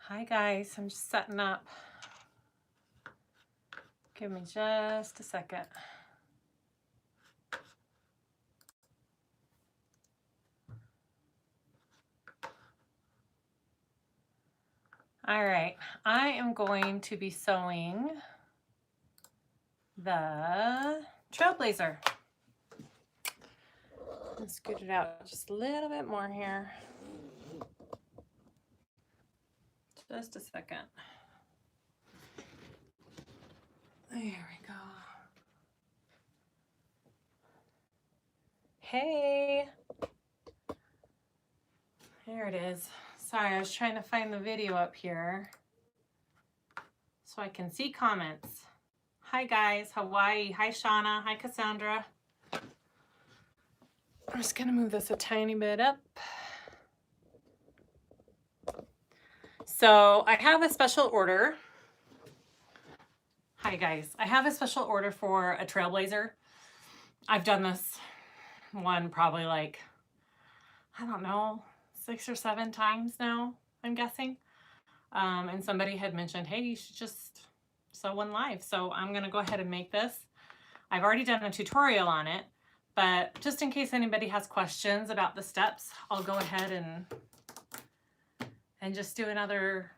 Hi guys, I'm just setting up. Give me just a second. All right, I am going to be sewing the Trailblazer. Let's scoot it out just a little bit more here. Just a second. There we go. Hey. There it is. Sorry, I was trying to find the video up here so I can see comments. Hi guys, Hawaii. Hi Shauna. Hi Cassandra. I'm just gonna move this a tiny bit up. So I have a special order. Hi guys, I have a special order for a Trailblazer. I've done this one probably like, I don't know, 6 or 7 times now, I'm guessing. And somebody had mentioned, hey, you should just sew one live. So I'm gonna go ahead and make this. I've already done a tutorial on it, but just in case anybody has questions about the steps, I'll go ahead and just do another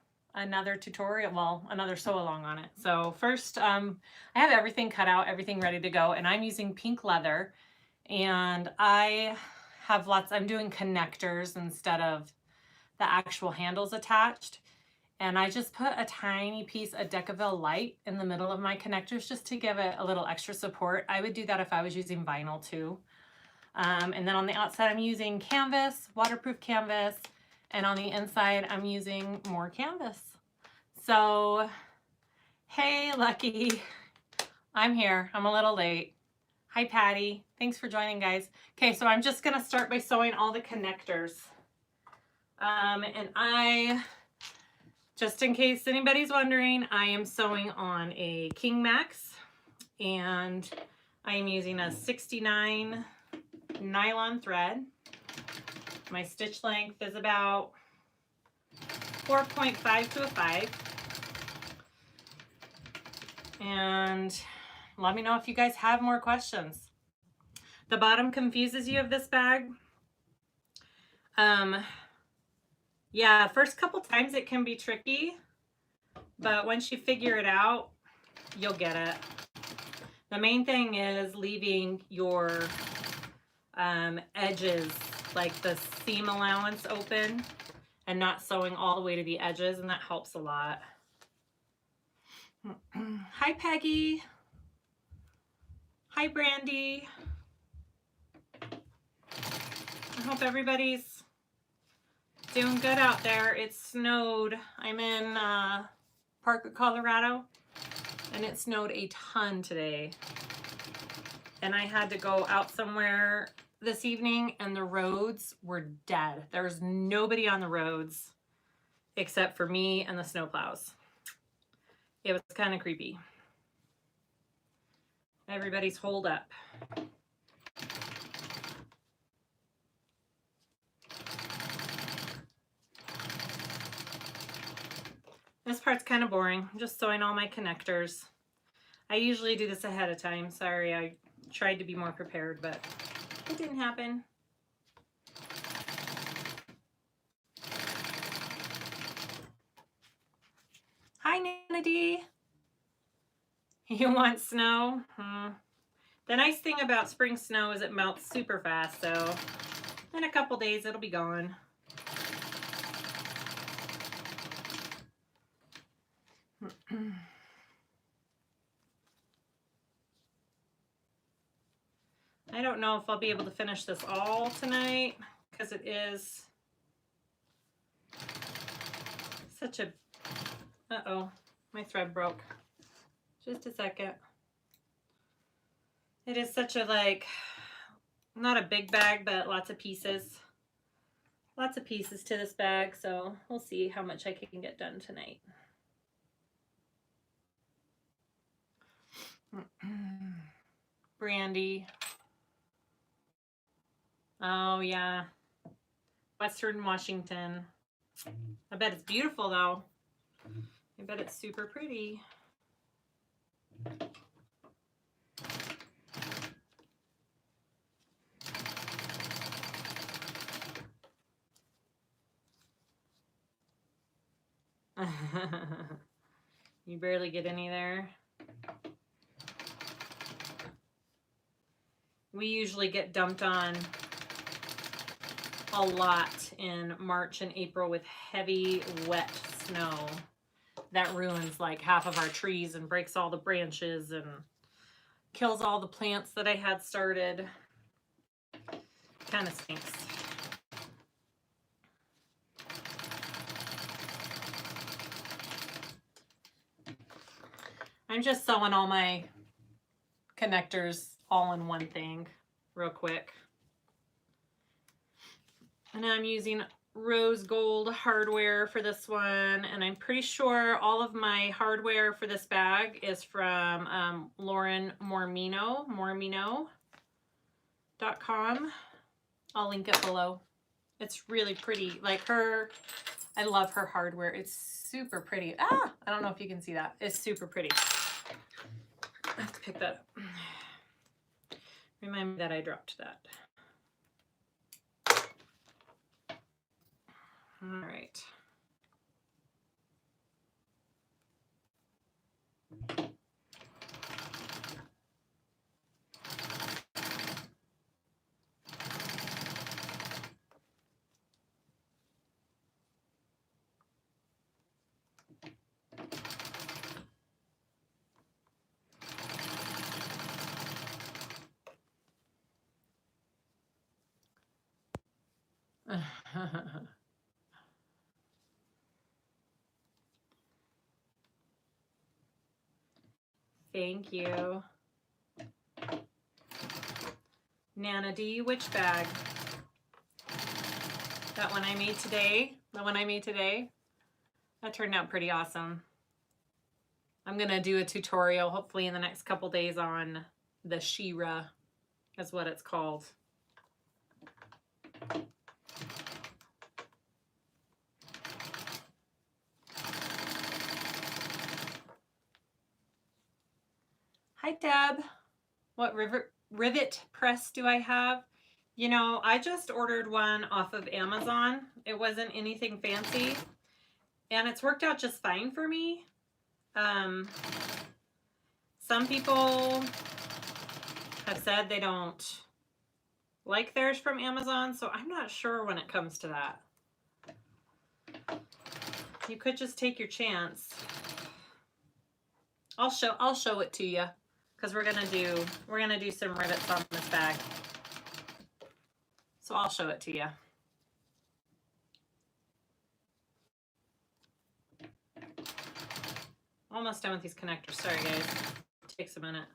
tutorial, well, another sew along on it. So first, I have everything cut out, everything ready to go, and I'm using pink leather, and I have I'm doing connectors instead of the actual handles attached. And I just put a tiny piece of Decaville Light in the middle of my connectors just to give it a little extra support. I would do that if I was using vinyl too. And then on the outside, I'm using canvas, waterproof canvas, and on the inside, I'm using more canvas. So, hey, Lucky, I'm here. I'm a little late. Hi, Patty. Thanks for joining, guys. Okay, so I'm just gonna start by sewing all the connectors. And just in case anybody's wondering, I am sewing on a King Max, and I am using a 69 nylon thread. My stitch length is about 4.5 to a 5. And let me know if you guys have more questions. The bottom confuses you of this bag. Yeah, first couple times it can be tricky, but once you figure it out, you'll get it. The main thing is leaving your edges, like the seam allowance, open and not sewing all the way to the edges, and that helps a lot. Hi, Peggy. Hi, Brandy. I hope everybody's doing good out there. It snowed. I'm in Parker, Colorado, and it snowed a ton today. And I had to go out somewhere this evening, and the roads were dead. There was nobody on the roads except for me and the snowplows. It was kind of creepy. Everybody's holed up. This part's kind of boring. I'm just sewing all my connectors. I usually do this ahead of time. Sorry, I tried to be more prepared, but it didn't happen. Hi, Nana D. You want snow? The nice thing about spring snow is it melts super fast, so in a couple days it'll be gone. I don't know if I'll be able to finish this all tonight because it is such a, uh-oh, my thread broke. Just a second. It is such a, like, not a big bag, but lots of pieces. Lots of pieces to this bag, so we'll see how much I can get done tonight. Brandy. Oh, yeah. Western Washington. I bet it's beautiful, though. I bet it's super pretty. You barely get any there. We usually get dumped on a lot in March and April with heavy, wet snow that ruins like half of our trees and breaks all the branches and kills all the plants that I had started. Kind of stinks. I'm just sewing all my connectors all in one thing real quick. And I'm using rose gold hardware for this one, and I'm pretty sure all of my hardware for this bag is from Lauren Mormino.com. I'll link it below. It's really pretty. Like her, I love her hardware. It's super pretty. I don't know if you can see that. It's super pretty. I have to pick that up. Remind me that I dropped that. All right. Thank you. Nana D, which bag? That one I made today. The one I made today. That turned out pretty awesome. I'm gonna do a tutorial hopefully in the next couple days on the Shira, is what it's called. Hi Deb. What rivet press do I have? You know, I just ordered one off of Amazon. It wasn't anything fancy, and it's worked out just fine for me. Some people have said they don't like theirs from Amazon, so I'm not sure when it comes to that. You could just take your chance. I'll show it to you, because we're gonna do some rivets on this bag. So I'll show it to you. Almost done with these connectors. Sorry guys, it takes a minute.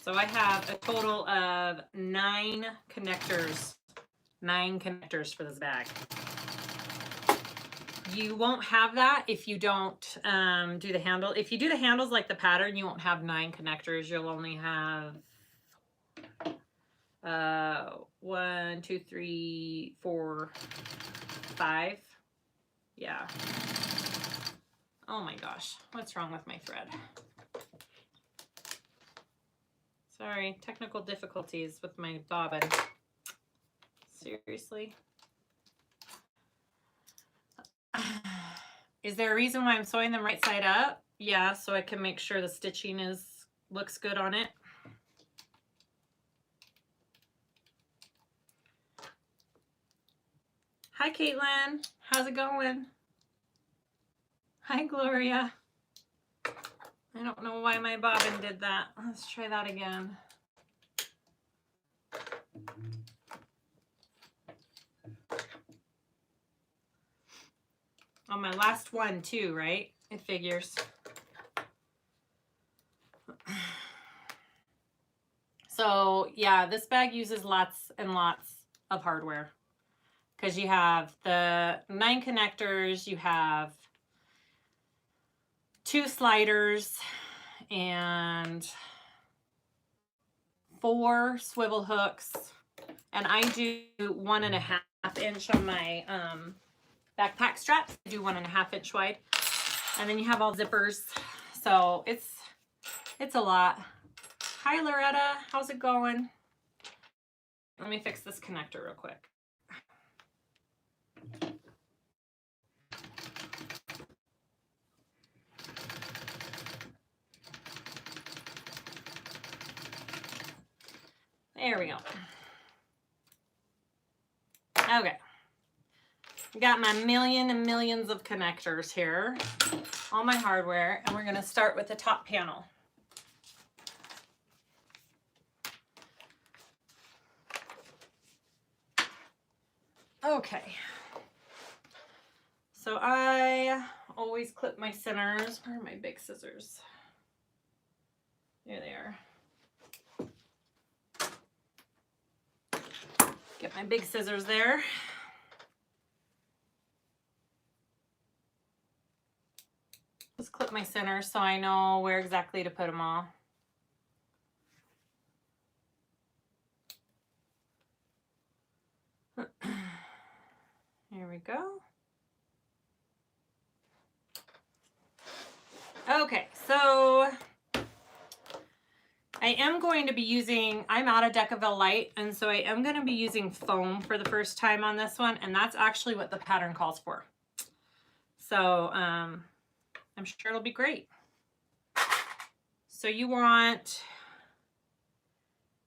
So I have a total of 9 connectors. 9 connectors for this bag. You won't have that if you don't do the handle. If you do the handles like the pattern, you won't have 9 connectors. You'll only have 1, 2, 3, 4, 5. Yeah. Oh my gosh, what's wrong with my thread? Sorry, technical difficulties with my bobbin. Seriously. Is there a reason why I'm sewing them right side up? Yeah, so I can make sure the stitching looks good on it. Hi Caitlin, how's it going? Hi Gloria. I don't know why my bobbin did that. Let's try that again. On my last one too, right? It figures. So yeah, this bag uses lots and lots of hardware, because you have the 9 connectors, you have 2 sliders, and 4 swivel hooks, and I do 1.5 inch on my backpack straps. I do 1.5 inch wide, and then you have all zippers, so it's a lot. Hi Loretta, how's it going? Let me fix this connector real quick. There we go. Okay. Got my million and millions of connectors here, all my hardware, and we're going to start with the top panel. Okay. So I always clip my centers. Where are my big scissors? There they are. Get my big scissors there. Just clip my centers so I know where exactly to put them all. Here we go. Okay, so I am going to be using, I'm out of Decaville Light, and so I am going to be using foam for the first time on this one, and that's actually what the pattern calls for. So I'm sure it'll be great. So you want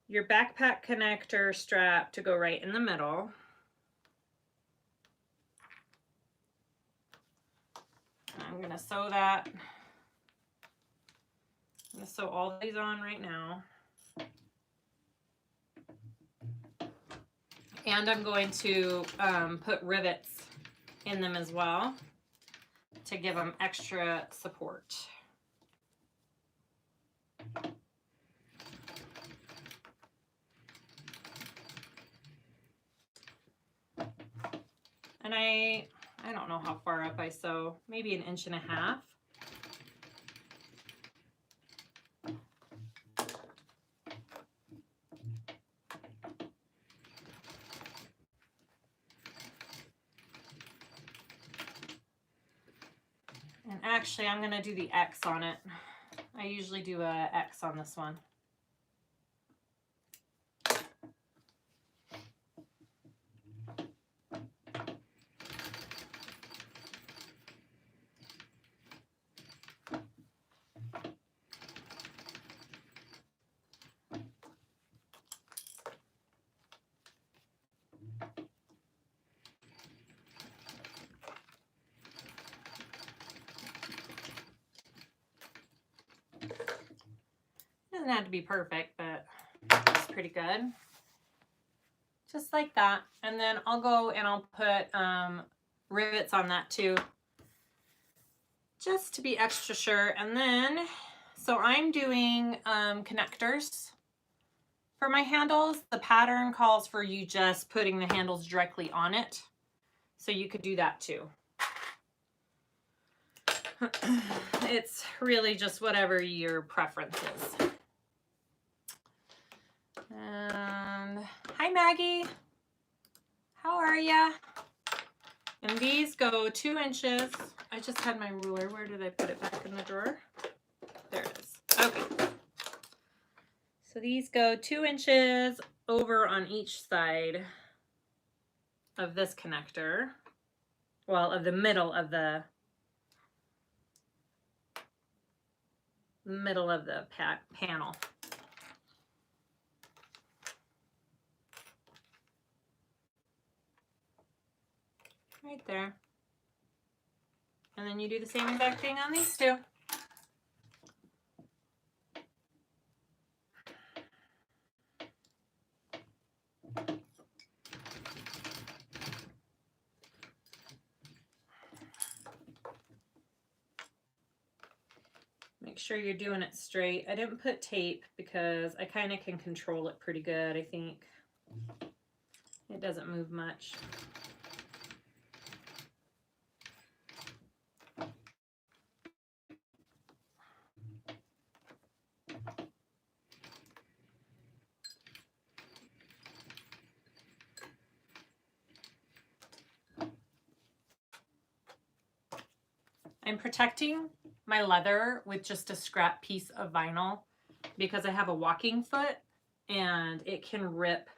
your backpack connector strap to go right in the middle. I'm going to sew that. I'm going to sew all these on right now. And I'm going to put rivets in them as well to give them extra support. And I don't know how far up I sew, maybe 1.5 inches. And actually, I'm going to do the X on it. I usually do a X on this one. Doesn't have to be perfect, but it's pretty good. Just like that. And then I'll go and I'll put rivets on that too, just to be extra sure. And then, so I'm doing connectors for my handles. The pattern calls for you just putting the handles directly on it. So you could do that too. It's really just whatever your preference is. And hi Maggie, how are ya? And these go 2 inches. I just had my ruler. Where did I put it? Back in the drawer? There it is. Okay. So these go 2 inches over on each side of this connector. Well, of the middle of the panel. Right there. And then you do the same exact thing on these two. Make sure you're doing it straight. I didn't put tape because I kind of can control it pretty good, I think. It doesn't move much. I'm protecting my leather with just a scrap piece of vinyl because I have a walking foot and it can rip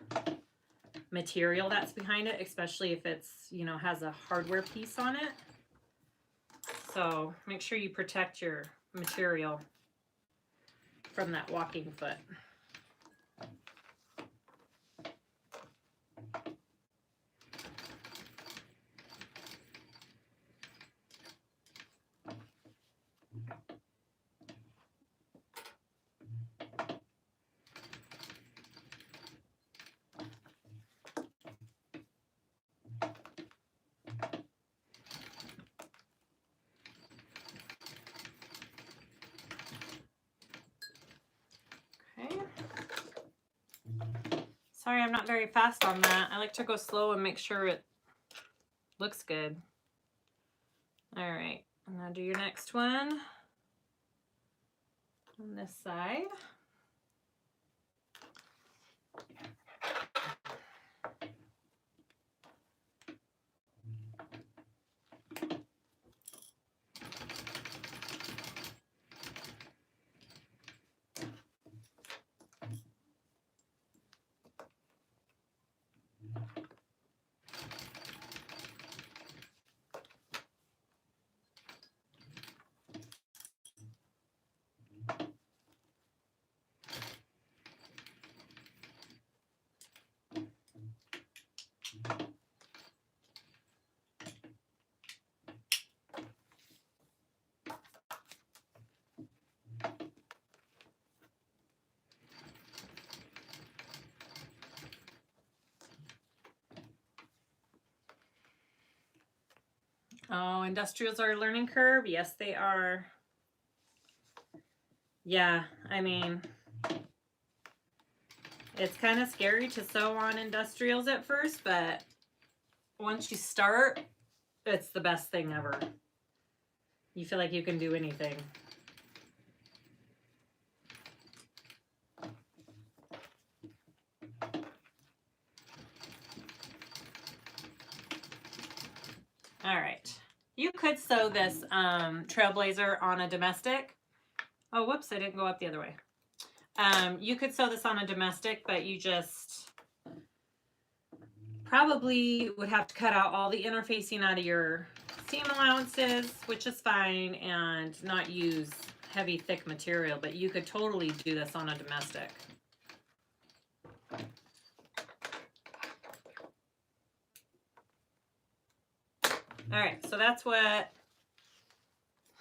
material that's behind it, especially if it's, you know, has a hardware piece on it. So make sure you protect your material from that walking foot. Sorry, I'm not very fast on that. I like to go slow and make sure it looks good. All right, and now do your next one on this side. Oh, industrials are a learning curve. Yes, they are. Yeah, I mean, it's kind of scary to sew on industrials at first, but once you start, it's the best thing ever. You feel like you can do anything. All right. You could sew this Trailblazer on a domestic. Oh, whoops, I didn't go up the other way. You could sew this on a domestic, but you just probably would have to cut out all the interfacing out of your seam allowances, which is fine, and not use heavy, thick material, but you could totally do this on a domestic. All right, so that's what,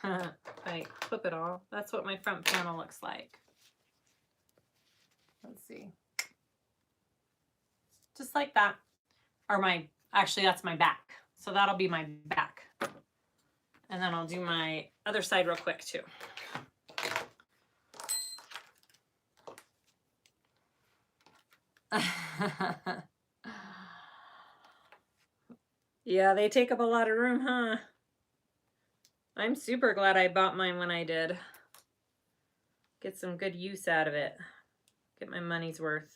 I clip it all. That's what my front panel looks like. Let's see. Just like that. Or actually that's my back. So that'll be my back. And then I'll do my other side real quick too. Yeah, they take up a lot of room, huh? I'm super glad I bought mine when I did. Get some good use out of it. Get my money's worth.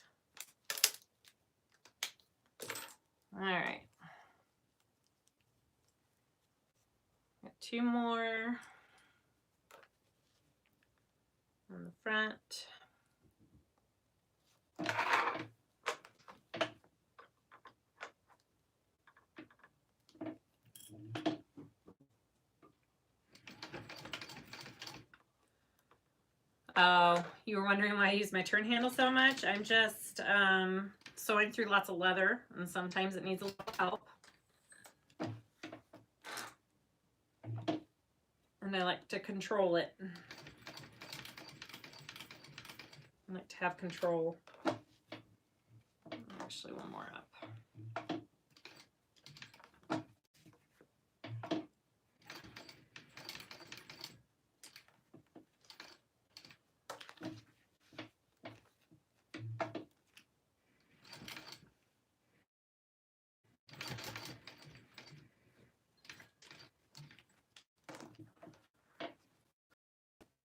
All right. Got two more on the front. Oh, you were wondering why I use my turn handle so much? I'm just sewing through lots of leather, and sometimes it needs a little help. And I like to control it. I like to have control. Actually, one more up.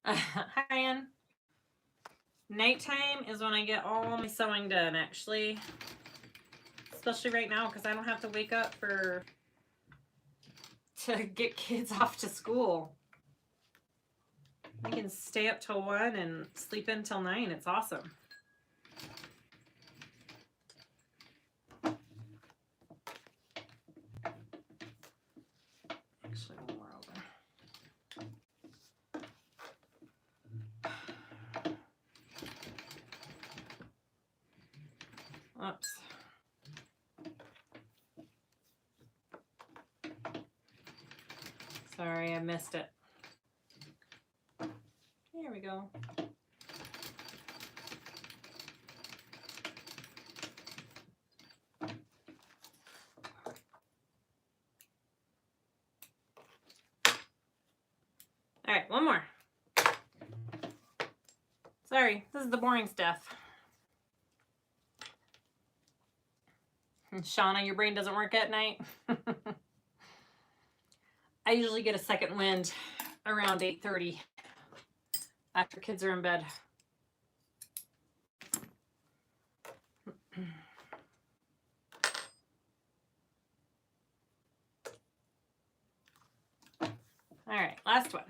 Hi, Ann. Nighttime is when I get all my sewing done, actually. Especially right now, because I don't have to wake up for to get kids off to school. I can stay up till 1 and sleep in till 9. It's awesome. Actually, one more over. Oops. Sorry, I missed it. Here we go. All right, one more. Sorry, this is the boring stuff. Shauna, your brain doesn't work at night? I usually get a second wind around 8:30 after kids are in bed. All right, last one.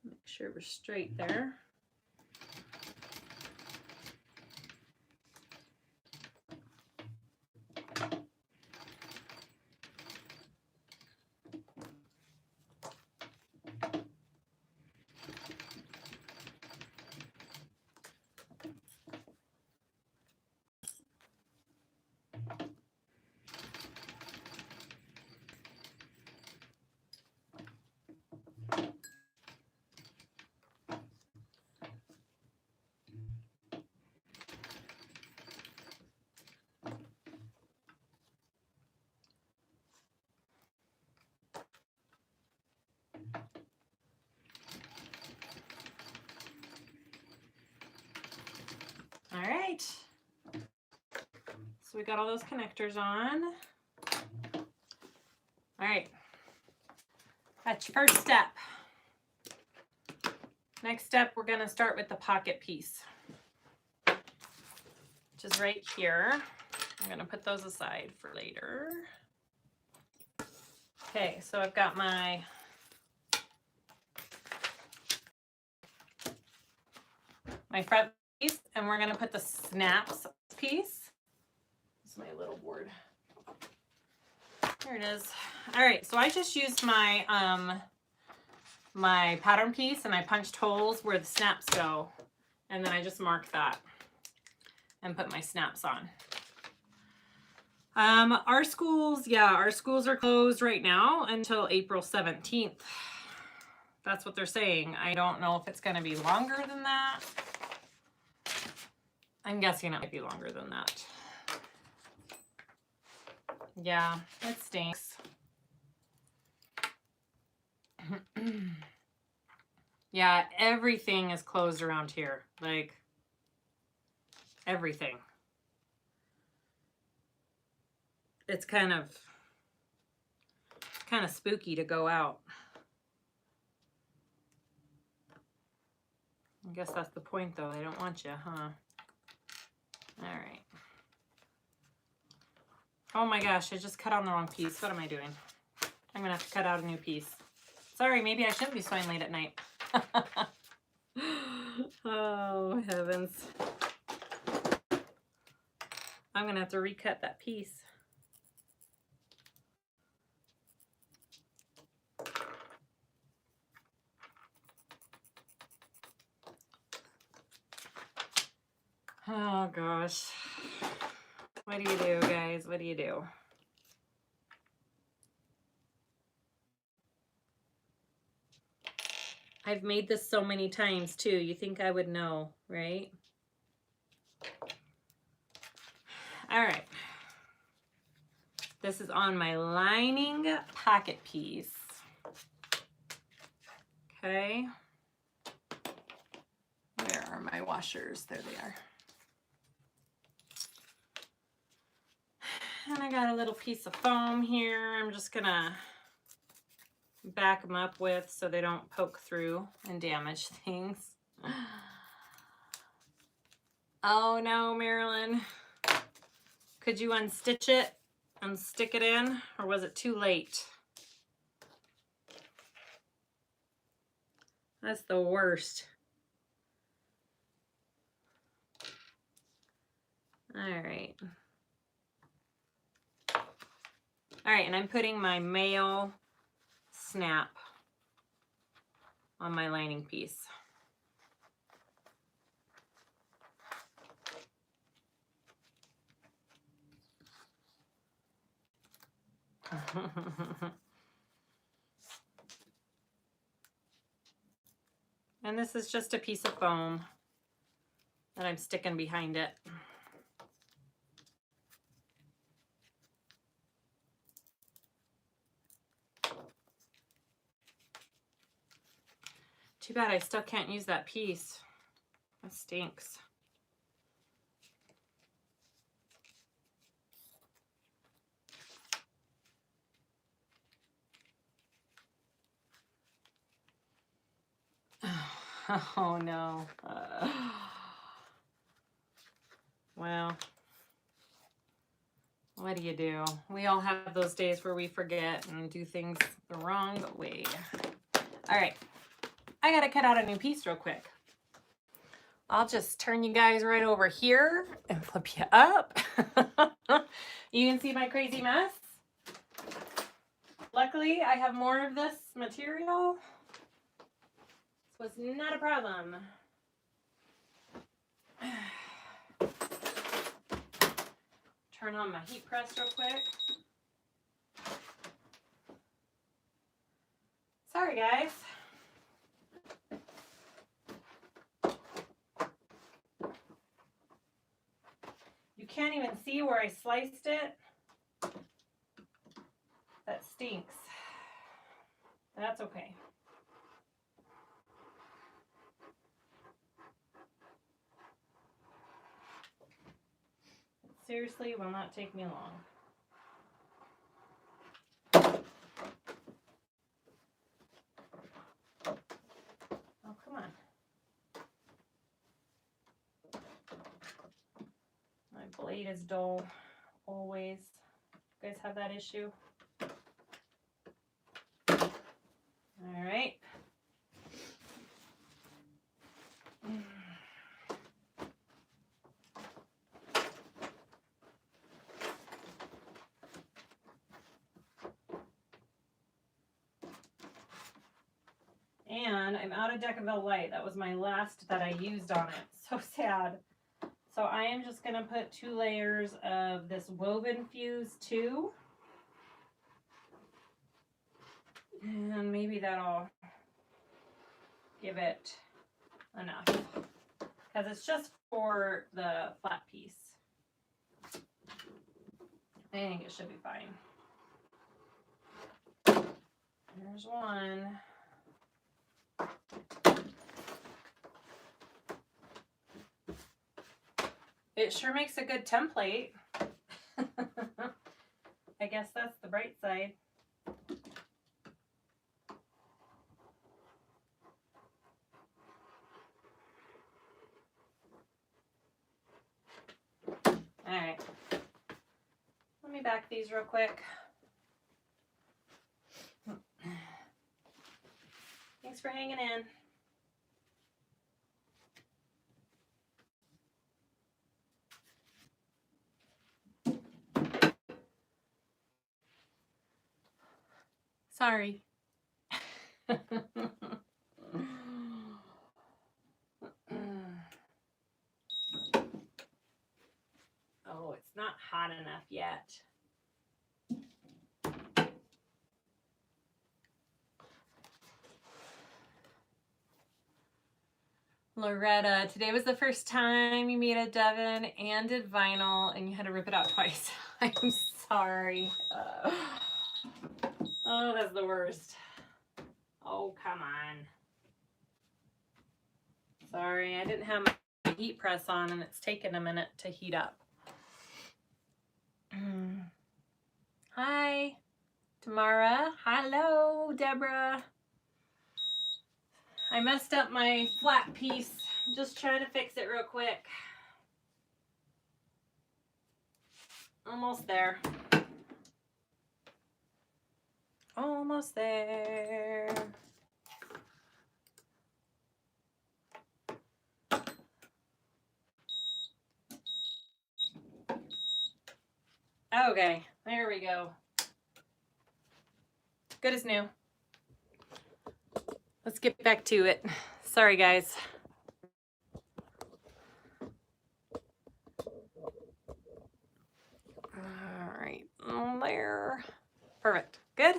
Make sure we're straight there. All right, so we got all those connectors on. All right, that's your first step. Next step, we're gonna start with the pocket piece, which is right here. I'm gonna put those aside for later. Okay, so I've got my front piece, and we're gonna put the snaps piece. This is my little board. There it is. All right, so I just used my my pattern piece and I punched holes where the snaps go, and then I just marked that and put my snaps on. Our schools are closed right now until April 17th. That's what they're saying. I don't know if it's going to be longer than that. I'm guessing it might be longer than that. Yeah, it stinks. Yeah, everything is closed around here. Like, everything. It's kind of spooky to go out. I guess that's the point, though. They don't want you, huh? All right. Oh my gosh, I just cut on the wrong piece. What am I doing? I'm gonna have to cut out a new piece. Sorry, maybe I shouldn't be sewing late at night. Oh, heavens. I'm gonna have to recut that piece. Oh gosh. What do you do, guys? What do you do? I've made this so many times too. You think I would know, right? All right. This is on my lining pocket piece. Okay. Where are my washers? There they are. And I got a little piece of foam here. I'm just gonna back them up with so they don't poke through and damage things. Oh no, Marilyn. Could you unstitch it and stick it in, or was it too late? That's the worst. All right. All right, and I'm putting my male snap on my lining piece. And this is just a piece of foam that I'm sticking behind it. Too bad I still can't use that piece. That stinks. Oh no. Well, what do you do? We all have those days where we forget and do things the wrong way. All right, I gotta cut out a new piece real quick. I'll just turn you guys right over here and flip you up. You can see my crazy mess. Luckily, I have more of this material. This was not a problem. Turn on my heat press real quick. Sorry, guys. You can't even see where I sliced it. That stinks. That's okay. It seriously will not take me long. Oh, come on. My blade is dull, always. You guys have that issue? All right. And I'm out of Decaville Light. That was my last that I used on it. So sad. So I am just going to put 2 layers of this Woven Fuse 2. And maybe that'll give it enough. Because it's just for the flat piece. I think it should be fine. There's one. It sure makes a good template. I guess that's the bright side. All right. Let me back these real quick. Thanks for hanging in. Sorry. Oh, it's not hot enough yet. Loretta, today was the first time you made a Devon and did vinyl and you had to rip it out twice. I'm sorry. Oh, that's the worst. Oh, come on. Sorry, I didn't have my heat press on and it's taken a minute to heat up. Hi. Tamara. Hello, Deborah. I messed up my flat piece. I'm just trying to fix it real quick. Almost there. Almost there. Okay, there we go. Good as new. Let's get back to it. Sorry, guys. All right, there. Perfect. Good?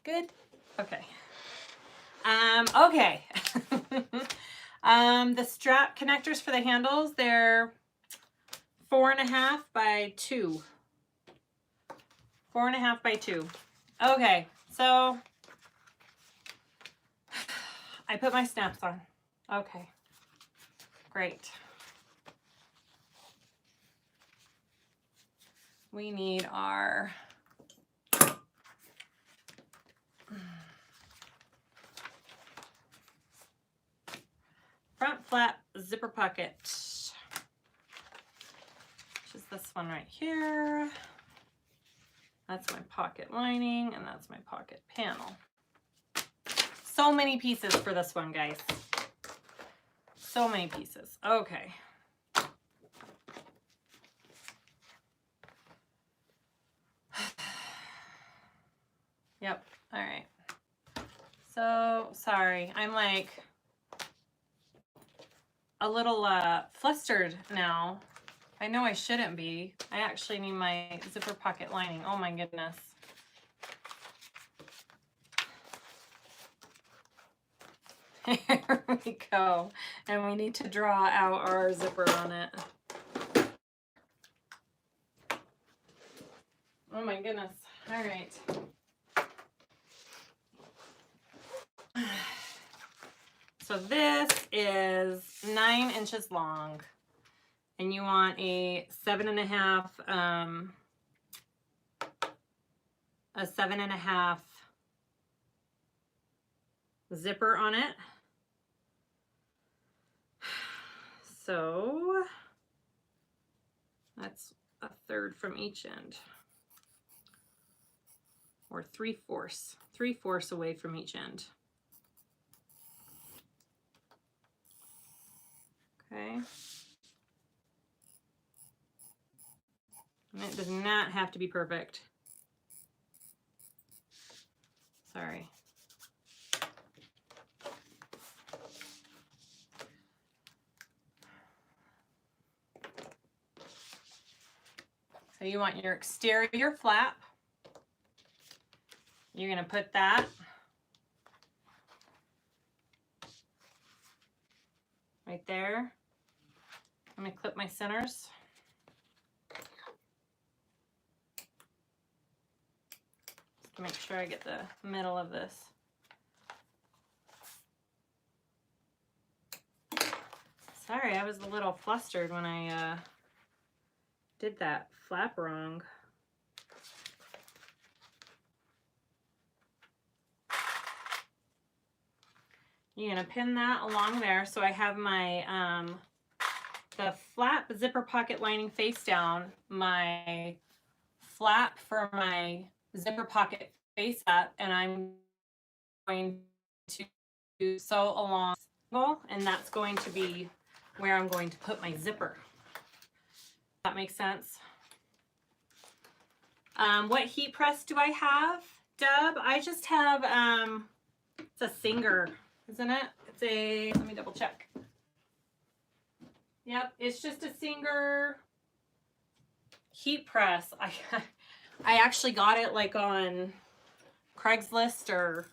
Good? Okay. Okay. The strap connectors for the handles, they're 4.5 by 2. 4.5 by 2. Okay, so I put my snaps on. Okay, great. We need our front flap zipper pocket, which is this one right here. That's my pocket lining, and that's my pocket panel. So many pieces for this one, guys. So many pieces. Okay. Yep. All right. So sorry. I'm like a little flustered now. I know I shouldn't be. I actually need my zipper pocket lining. Oh my goodness. Here we go. And we need to draw out our zipper on it. Oh my goodness. All right. So this is 9 inches long, and you want a 7.5 zipper on it. So that's 1/3 from each end, or 3/4 away from each end. Okay. And it does not have to be perfect. Sorry. So you want your exterior flap. You're going to put that right there. I'm going to clip my centers. Just to make sure I get the middle of this. Sorry, I was a little flustered when I did that flap wrong. You're gonna pin that along there. So I have my the flap zipper pocket lining face down, my flap for my zipper pocket face up, and I'm going to sew along, and that's going to be where I'm going to put my zipper. That makes sense. What heat press do I have, Deb? I just have it's a Singer, isn't it? It's a, let me double check. Yep, it's just a Singer heat press. I actually got it like on Craigslist or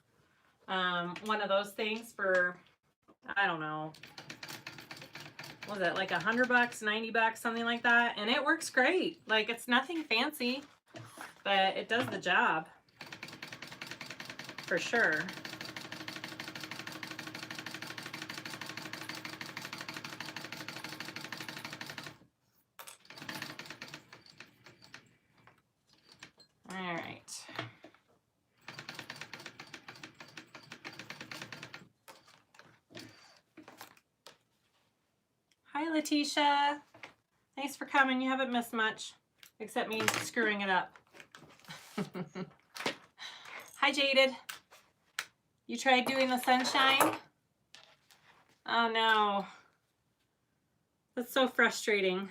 one of those things for, I don't know, what was it, like $100, $90, something like that, and it works great. Like, it's nothing fancy, but it does the job for sure. All right. Letitia. Thanks for coming. You haven't missed much, except me screwing it up. Hi, Jaded. You tried doing the sunshine? Oh, no. That's so frustrating.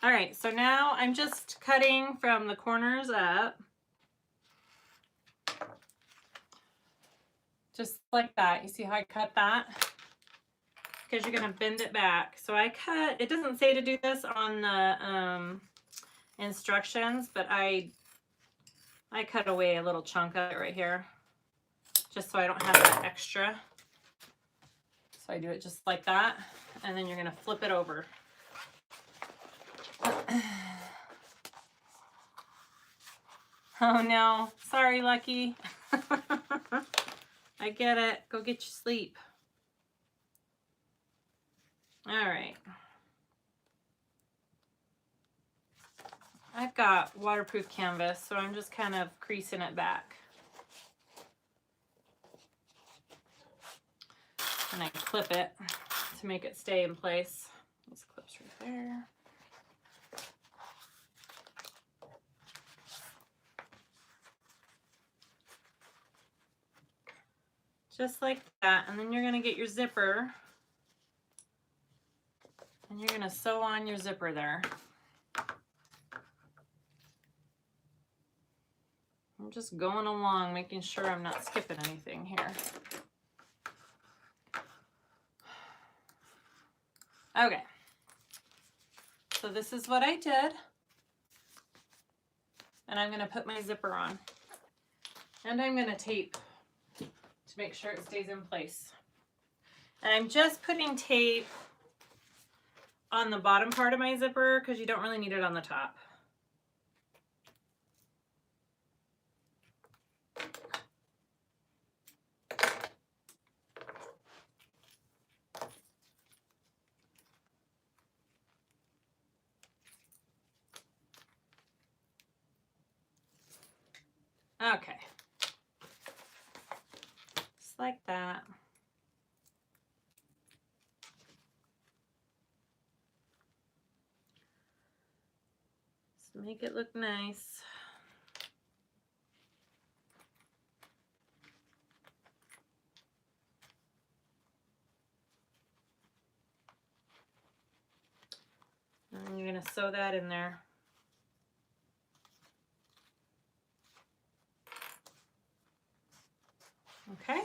All right, so now I'm just cutting from the corners up. Just like that. You see how I cut that? Because you're going to bend it back. So I cut, it doesn't say to do this on the instructions, but I cut away a little chunk of it right here, just so I don't have that extra. So I do it just like that, and then you're going to flip it over. Oh no, sorry, Lucky. I get it. Go get your sleep. All right. I've got waterproof canvas, so I'm just kind of creasing it back. And I clip it to make it stay in place. These clips right there. Just like that, and then you're going to get your zipper, and you're going to sew on your zipper there. I'm just going along, making sure I'm not skipping anything here. Okay, so this is what I did, and I'm going to put my zipper on, and I'm going to tape to make sure it stays in place. And I'm just putting tape on the bottom part of my zipper because you don't really need it on the top. Okay. Just like that. Just make it look nice. And you're going to sew that in there. Okay.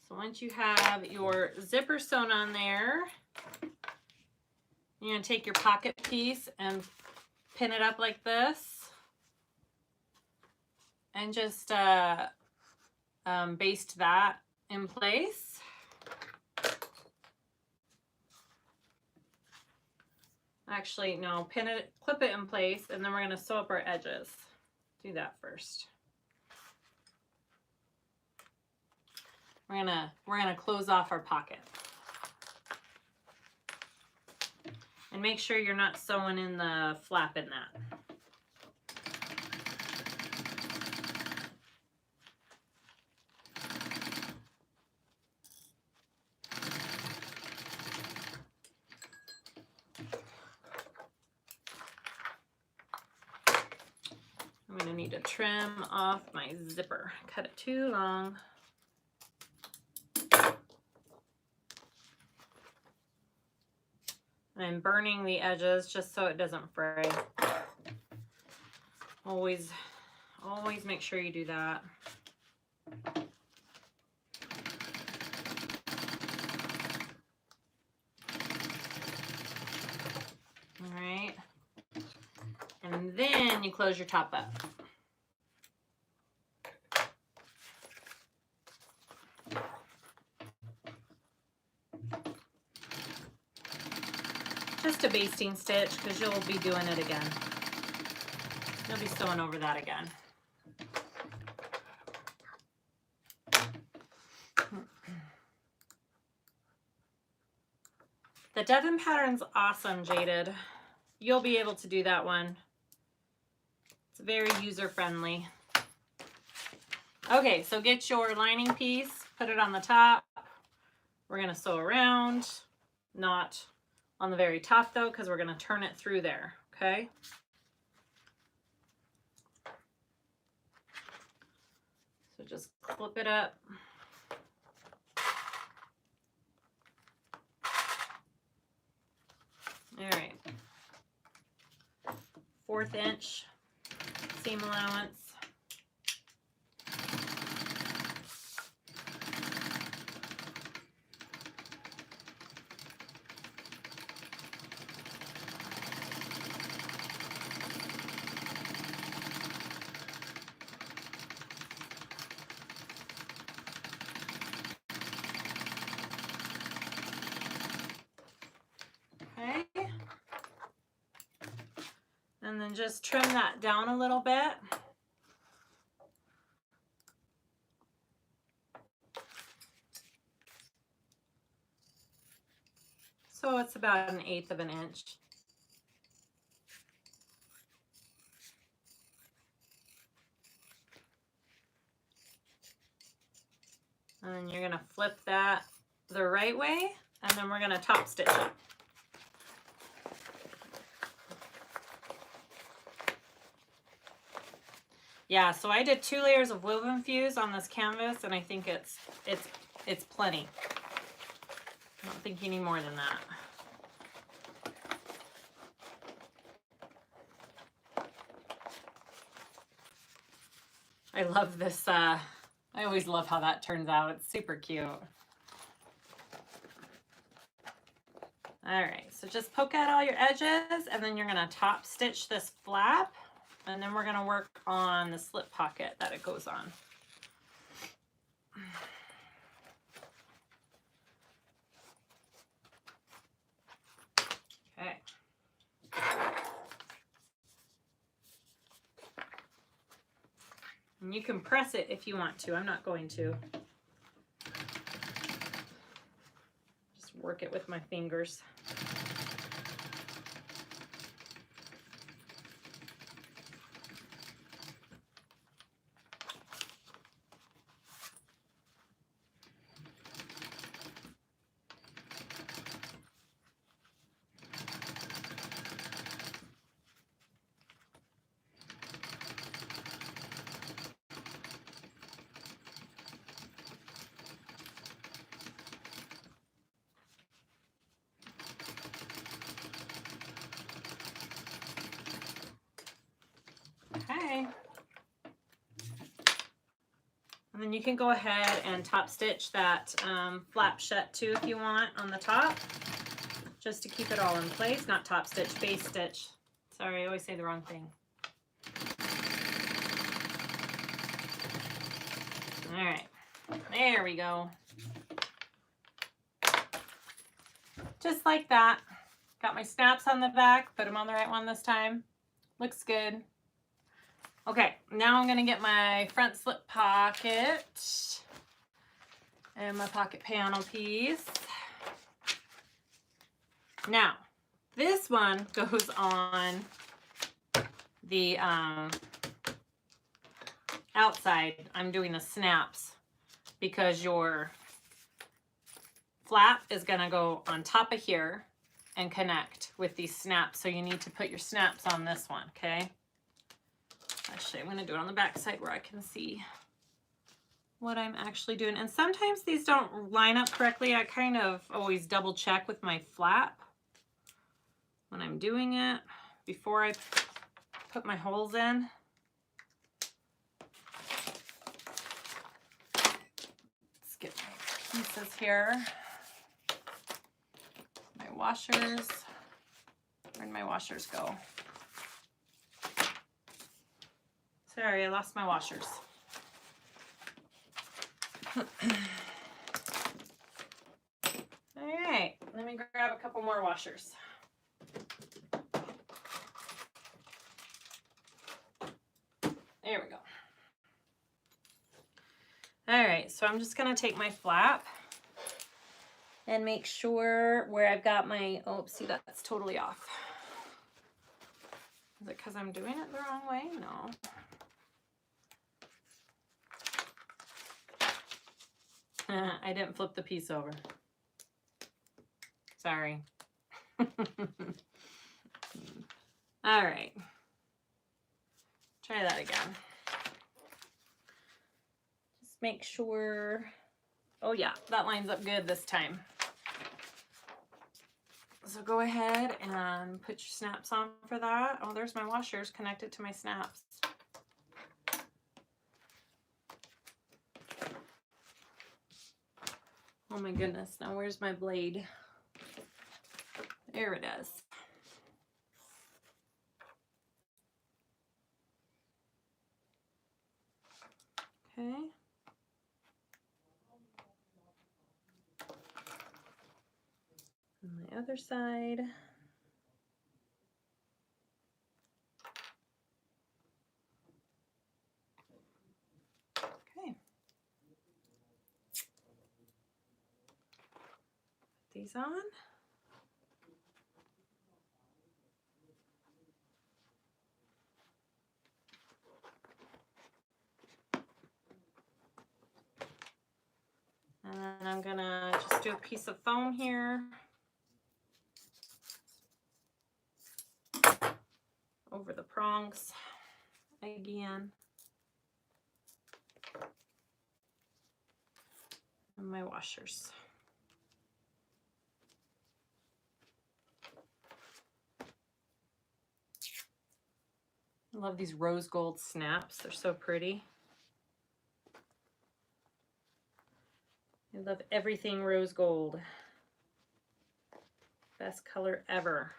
So once you have your zipper sewn on there, you're going to take your pocket piece and pin it up like this and just baste that in place. Actually, no, pin it, clip it in place, and then we're going to sew up our edges. Do that first. We're gonna close off our pocket. And make sure you're not sewing in the flap in that. I'm gonna need to trim off my zipper. Cut it too long. I'm burning the edges just so it doesn't fray. Always make sure you do that. And then you close your top up. Just a basting stitch because you'll be doing it again. You'll be sewing over that again. The Devon pattern's awesome, Jaded. You'll be able to do that one. It's very user-friendly. Okay, so get your lining piece, put it on the top. We're gonna sew around, not on the very top though, because we're gonna turn it through there, okay? So just clip it up. All right, 1/4 inch seam allowance. And then just trim that down a little bit. So it's about 1/8 of an inch. And then you're gonna flip that the right way, and then we're gonna top stitch it. Yeah, so I did 2 layers of woven fuse on this canvas, and I think it's plenty. I don't think you need more than that. I love this. I always love how that turns out. It's super cute. All right, so just poke out all your edges, and then you're gonna top stitch this flap. And then we're going to work on the slip pocket that it goes on. Okay. And you can press it if you want to. I'm not going to. Just work it with my fingers. Okay. And then you can go ahead and top stitch that flap shut too if you want on the top, just to keep it all in place. Not top stitch, base stitch. Sorry, I always say the wrong thing. All right, there we go. Just like that. Got my snaps on the back, put them on the right one this time. Looks good. Okay, now I'm gonna get my front slip pocket and my pocket panel piece. Now, this one goes on the outside. I'm doing the snaps because your flap is gonna go on top of here and connect with these snaps. So you need to put your snaps on this one, okay? Actually, I'm going to do it on the back side where I can see what I'm actually doing. And sometimes these don't line up correctly. I kind of always double check with my flap when I'm doing it before I put my holes in. Let's get my pieces here. My washers. Where'd my washers go? Sorry, I lost my washers. All right, let me grab a couple more washers. There we go. All right, so I'm just gonna take my flap and make sure where I've got my, oh, see, that's totally off. Is it because I'm doing it the wrong way? No. I didn't flip the piece over. Sorry. All right. Try that again. Just make sure. Oh yeah, that lines up good this time. So go ahead and put your snaps on for that. Oh, there's my washers connected to my snaps. Oh my goodness, now where's my blade? There it is. Okay. On the other side. Okay. Put these on. And then I'm gonna just do a piece of foam here. Over the prongs again. And my washers. I love these rose gold snaps. They're so pretty. I love everything rose gold. Best color ever.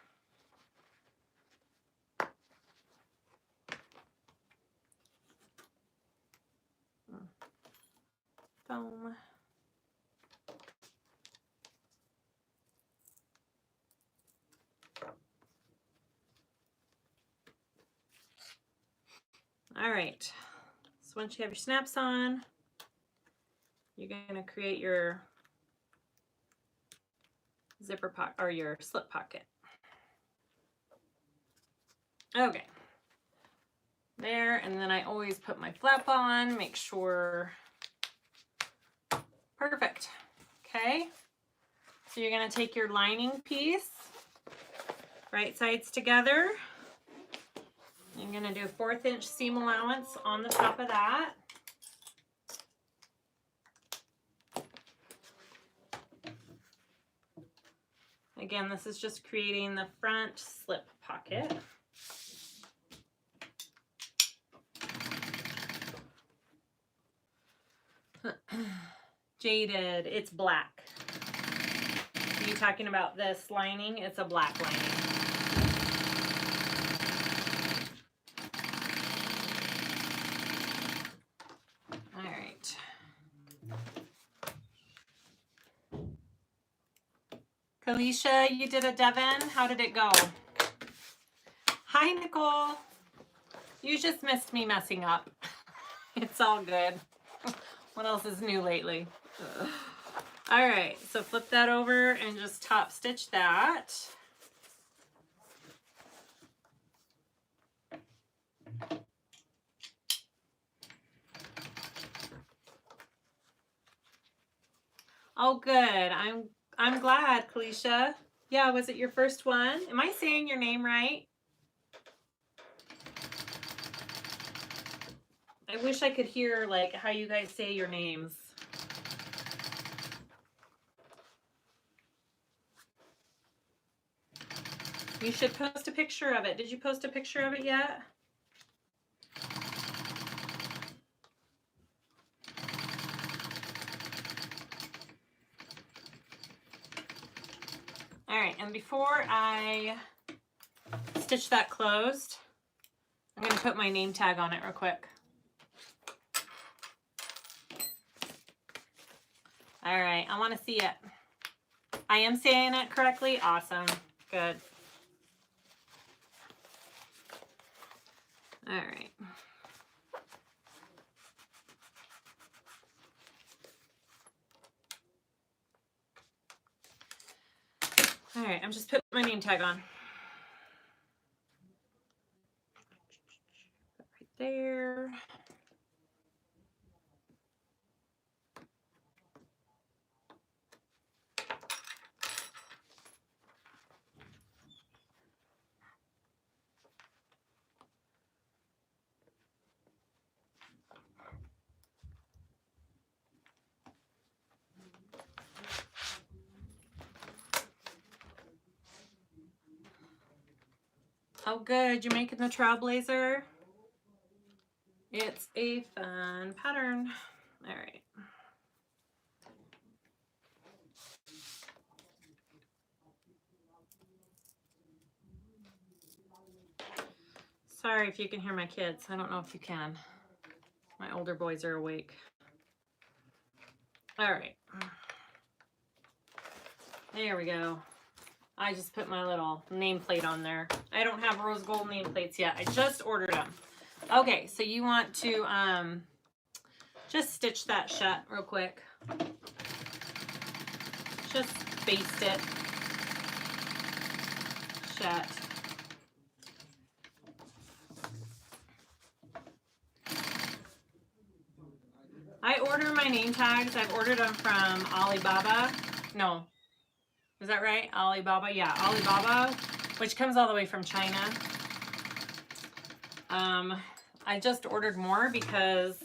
Foam. All right, so once you have your snaps on, you're going to create your zipper pocket or your slip pocket. Okay, there, and then I always put my flap on, make sure, perfect. Okay, so you're going to take your lining piece, right sides together. I'm going to do a 1/4 inch seam allowance on the top of that. Again, this is just creating the front slip pocket. Jaded, it's black. Are you talking about this lining? It's a black lining. Kalisha, you did a Devon. How did it go? Hi, Nicole. You just missed me messing up. It's all good. What else is new lately? All right, so flip that over and just top stitch that. Oh, good. I'm glad, Kalisha. Yeah, was it your first one? Am I saying your name right? I wish I could hear like how you guys say your names. You should post a picture of it. Did you post a picture of it yet? All right, and before I stitch that closed, I'm going to put my name tag on it real quick. All right, I want to see it. I am saying it correctly. Awesome. Good. All right. All right, I'm just putting my name tag on. Right there. Oh, good. You're making the Trailblazer. It's a fun pattern. All right. Sorry if you can hear my kids. I don't know if you can. My older boys are awake. All right. There we go. I just put my little nameplate on there. I don't have rose gold nameplates yet. I just ordered them. Okay, so you want to just stitch that shut real quick. Just baste it shut. I order my name tags. I've ordered them from Alibaba. No, is that right? Alibaba, yeah, Alibaba, which comes all the way from China. I just ordered more because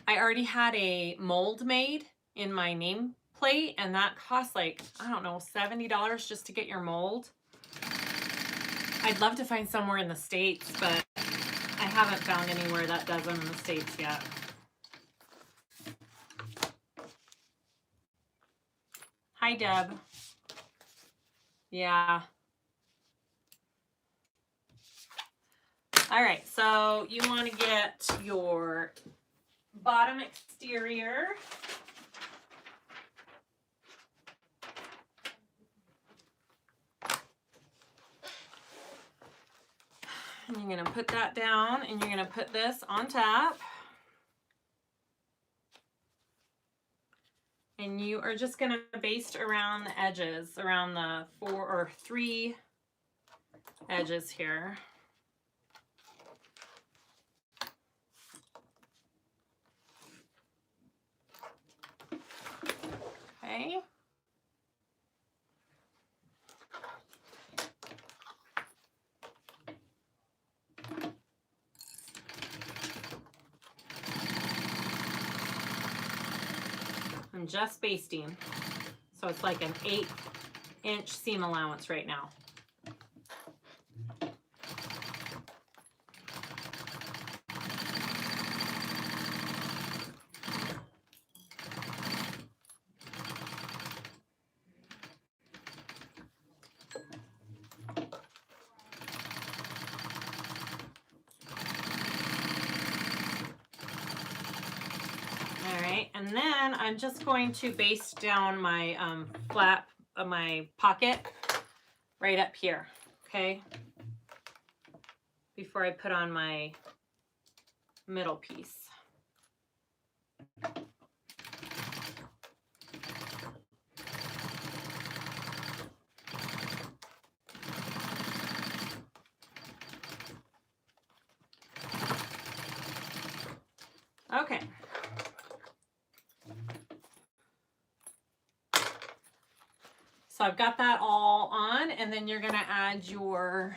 I already had a mold made in my nameplate, and that costs like, I don't know, $70 just to get your mold. I'd love to find somewhere in the States, but I haven't found anywhere that does them in the States yet. Hi, Deb. Yeah. All right, so you want to get your bottom exterior. And you're going to put that down, and you're going to put this on top. And you are just going to baste around the edges, around the 4 or 3 edges here. Okay. I'm just basting. So it's like an 8-inch seam allowance right now. And then I'm just going to baste down my flap of my pocket right up here, okay? Before I put on my middle piece. Okay. So I've got that all on, and then you're gonna add your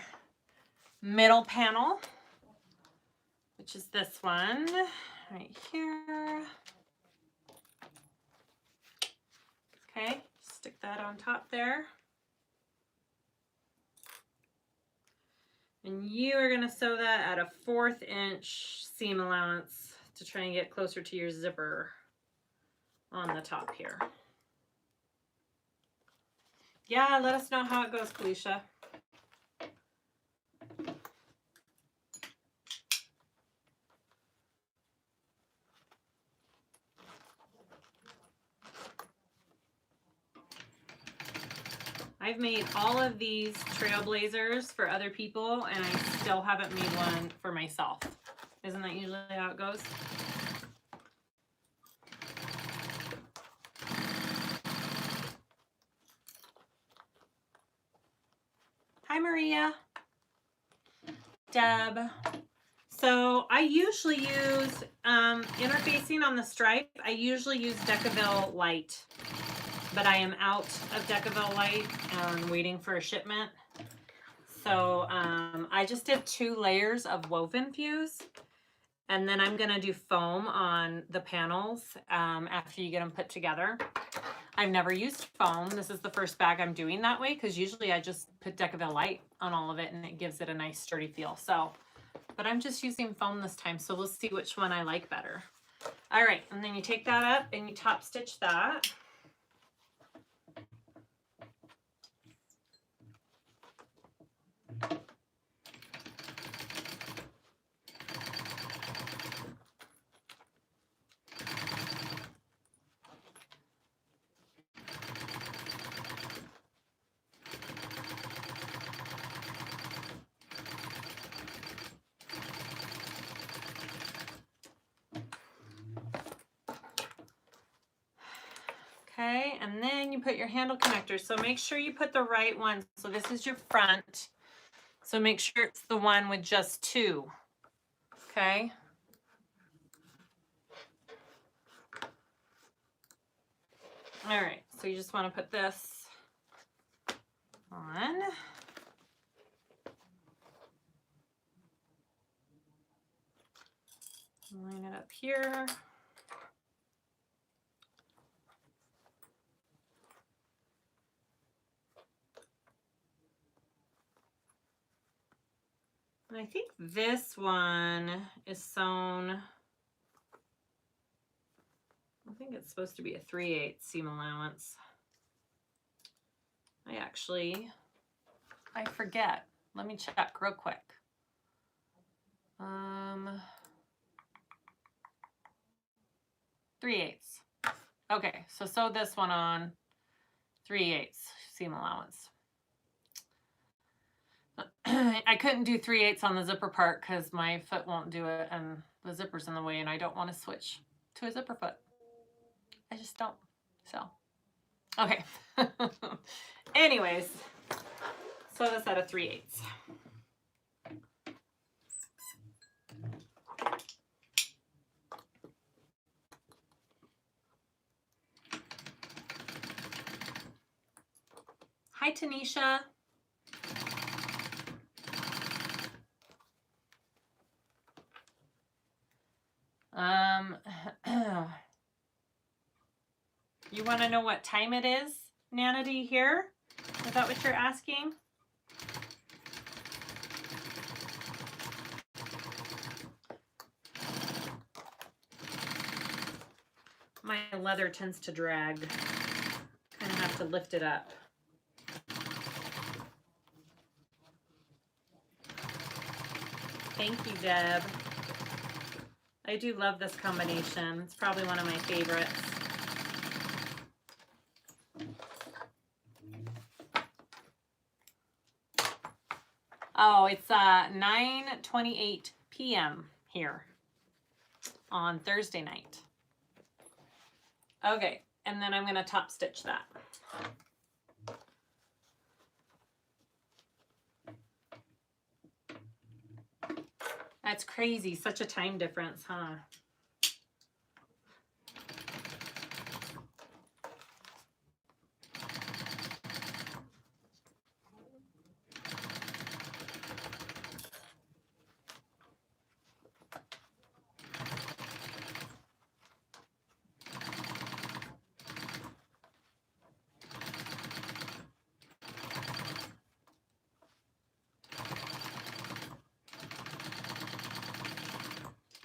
middle panel, which is this one right here. Okay, stick that on top there. And you are gonna sew that at a 1/4 inch seam allowance to try and get closer to your zipper on the top here. Yeah, let us know how it goes, Kalisha. I've made all of these Trailblazers for other people, and I still haven't made one for myself. Isn't that usually how it goes? Hi, Maria. Deb. So I usually use, interfacing on the stripe, I usually use Decaville Light, but I am out of Decaville Light and waiting for a shipment. So I just did 2 layers of woven fuse, and then I'm gonna do foam on the panels after you get them put together. I've never used foam. This is the first bag I'm doing that way, because usually I just put Decaville Light on all of it and it gives it a nice sturdy feel. So, but I'm just using foam this time, so we'll see which one I like better. All right, and then you take that up and you top stitch that. Okay, and then you put your handle connectors. So make sure you put the right one. So this is your front. So make sure it's the one with just 2. Okay. All right, so you just want to put this on. Line it up here. And I think this one is sewn, I think it's supposed to be a 3/8 seam allowance. I forget. Let me check real quick. 3/8. Okay, so sew this one on 3/8 seam allowance. I couldn't do 3/8 on the zipper part because my foot won't do it and the zipper's in the way, and I don't want to switch to a zipper foot. I just don't. So, okay. Anyways, sew this at a 3/8. Hi, Tanisha. You want to know what time it is, Nanity here? Is that what you're asking? My leather tends to drag. Kind of have to lift it up. Thank you, Deb. I do love this combination. It's probably one of my favorites. Oh, it's 9:28 p.m. here on Thursday night. Okay, and then I'm going to top stitch that. That's crazy, such a time difference, huh?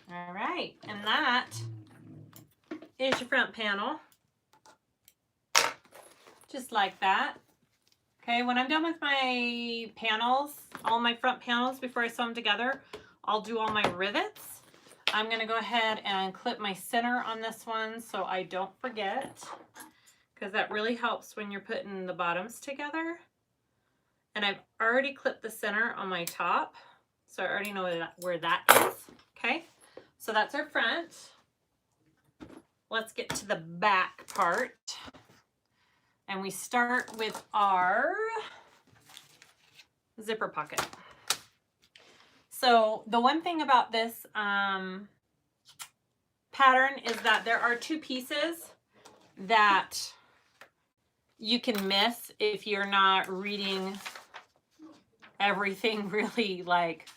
All right, and that is your front panel. Just like that. Okay, when I'm done with my panels, all my front panels, before I sew them together, I'll do all my rivets. I'm gonna go ahead and clip my center on this one so I don't forget. because that really helps when you're putting the bottoms together. And I've already clipped the center on my top, so I already know where that is. Okay, so that's our front. Let's get to the back part. And we start with our zipper pocket. So the one thing about this pattern is that there are two pieces that you can miss if you're not reading everything really like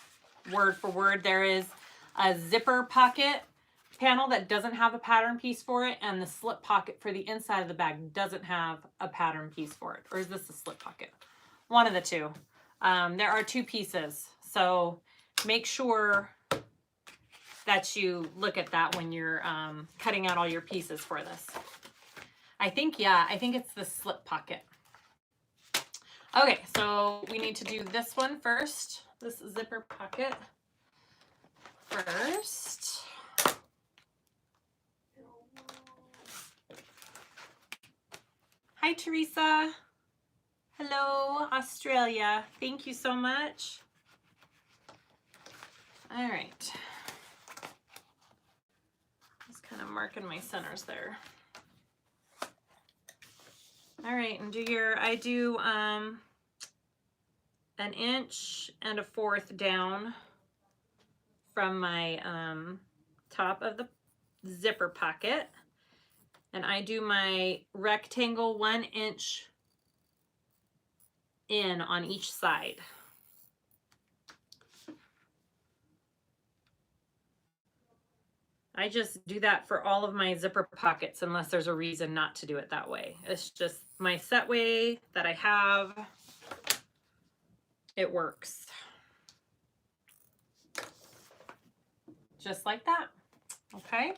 word for word. There is a zipper pocket panel that doesn't have a pattern piece for it, and the slip pocket for the inside of the bag doesn't have a pattern piece for it. Or is this a slip pocket? One of the two. There are two pieces, so make sure that you look at that when you're cutting out all your pieces for this. I think it's the slip pocket. Okay, so we need to do this one first, this zipper pocket first. Hi, Teresa. Hello, Australia. Thank you so much. All right. Just kind of marking my centers there. All right, and I do 1 inch and 1/4 down from my top of the zipper pocket, and I do my rectangle 1 inch in on each side. I just do that for all of my zipper pockets unless there's a reason not to do it that way. It's just my set way that I have. It works. Just like that. Okay.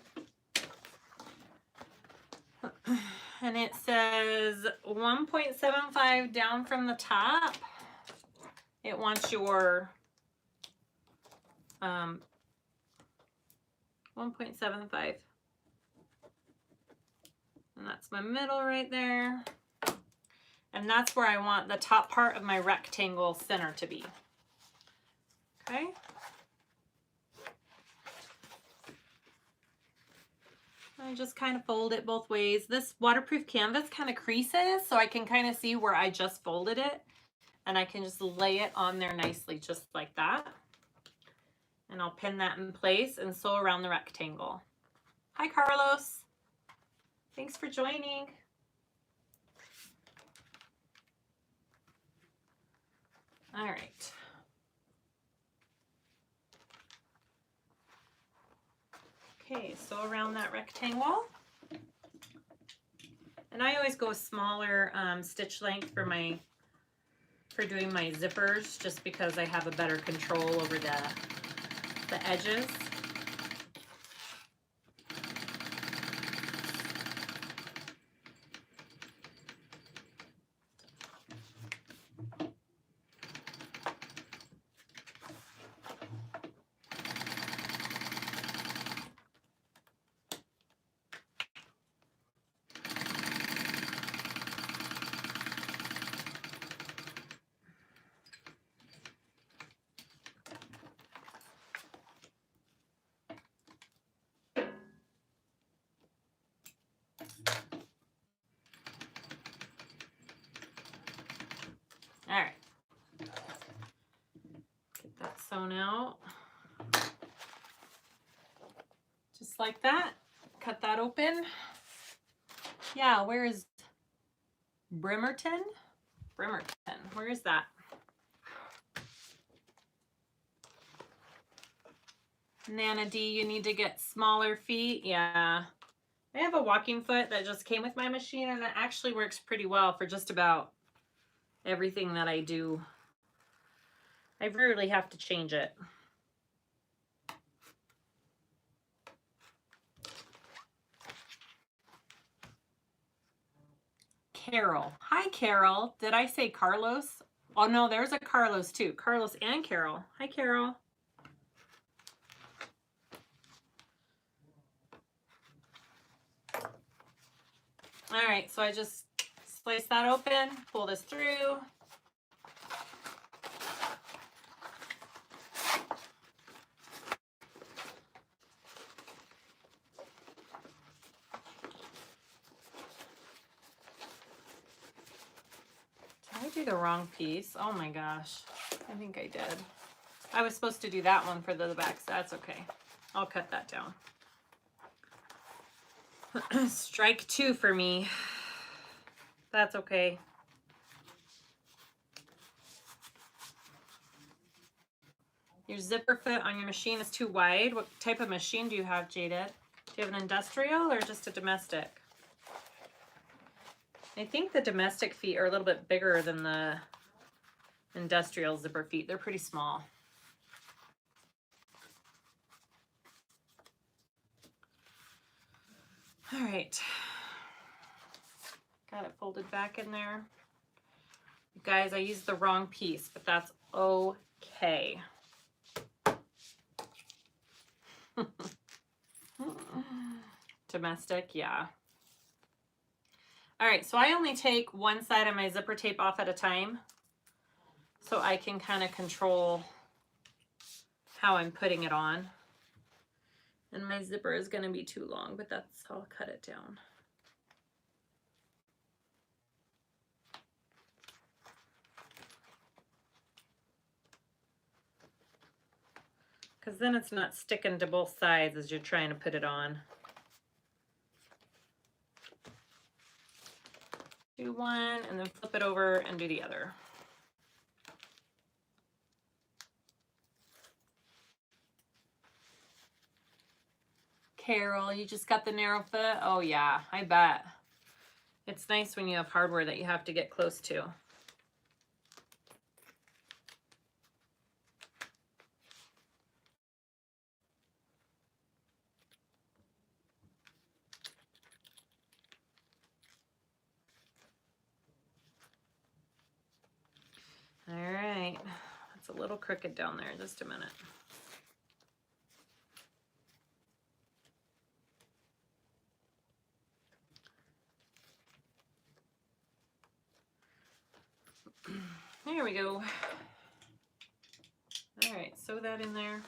And it says 1.75 down from the top. It wants your 1.75. And that's my middle right there. And that's where I want the top part of my rectangle center to be. Okay. I just kind of fold it both ways. This waterproof canvas kind of creases, so I can kind of see where I just folded it. And I can just lay it on there nicely, just like that. And I'll pin that in place and sew around the rectangle. Hi, Carlos. Thanks for joining. All right. Okay, sew around that rectangle. And I always go smaller stitch length for doing my zippers, just because I have a better control over the edges. All right, get that sewn out, just like that. Cut that open. Yeah, where is Bremerton? Bremerton, where is that? Nana D, you need to get smaller feet. Yeah, I have a walking foot that just came with my machine, and it actually works pretty well for just about everything that I do. I rarely have to change it. Carol. Hi, Carol. Did I say Carlos? Oh, no, there's a Carlos too. Carlos and Carol. Hi, Carol. All right, so I just slice that open, pull this through. Did I do the wrong piece? Oh my gosh, I think I did. I was supposed to do that one for the back, so that's okay. I'll cut that down. Strike 2 for me. That's okay. Your zipper foot on your machine is too wide. What type of machine do you have, Jaded? Do you have an industrial or just a domestic? I think the domestic feet are a little bit bigger than the industrial zipper feet. They're pretty small. All right. Got it folded back in there. Guys, I used the wrong piece, but that's okay. Domestic, yeah. All right, so I only take one side of my zipper tape off at a time so I can kind of control how I'm putting it on. And my zipper is going to be too long, but that's how I'll cut it down. Because then it's not sticking to both sides as you're trying to put it on. Do one and then flip it over and do the other. Carol, you just got the narrow foot? Oh yeah, I bet. It's nice when you have hardware that you have to get close to. All right, it's a little crooked down there. Just a minute. There we go. All right, sew that in there.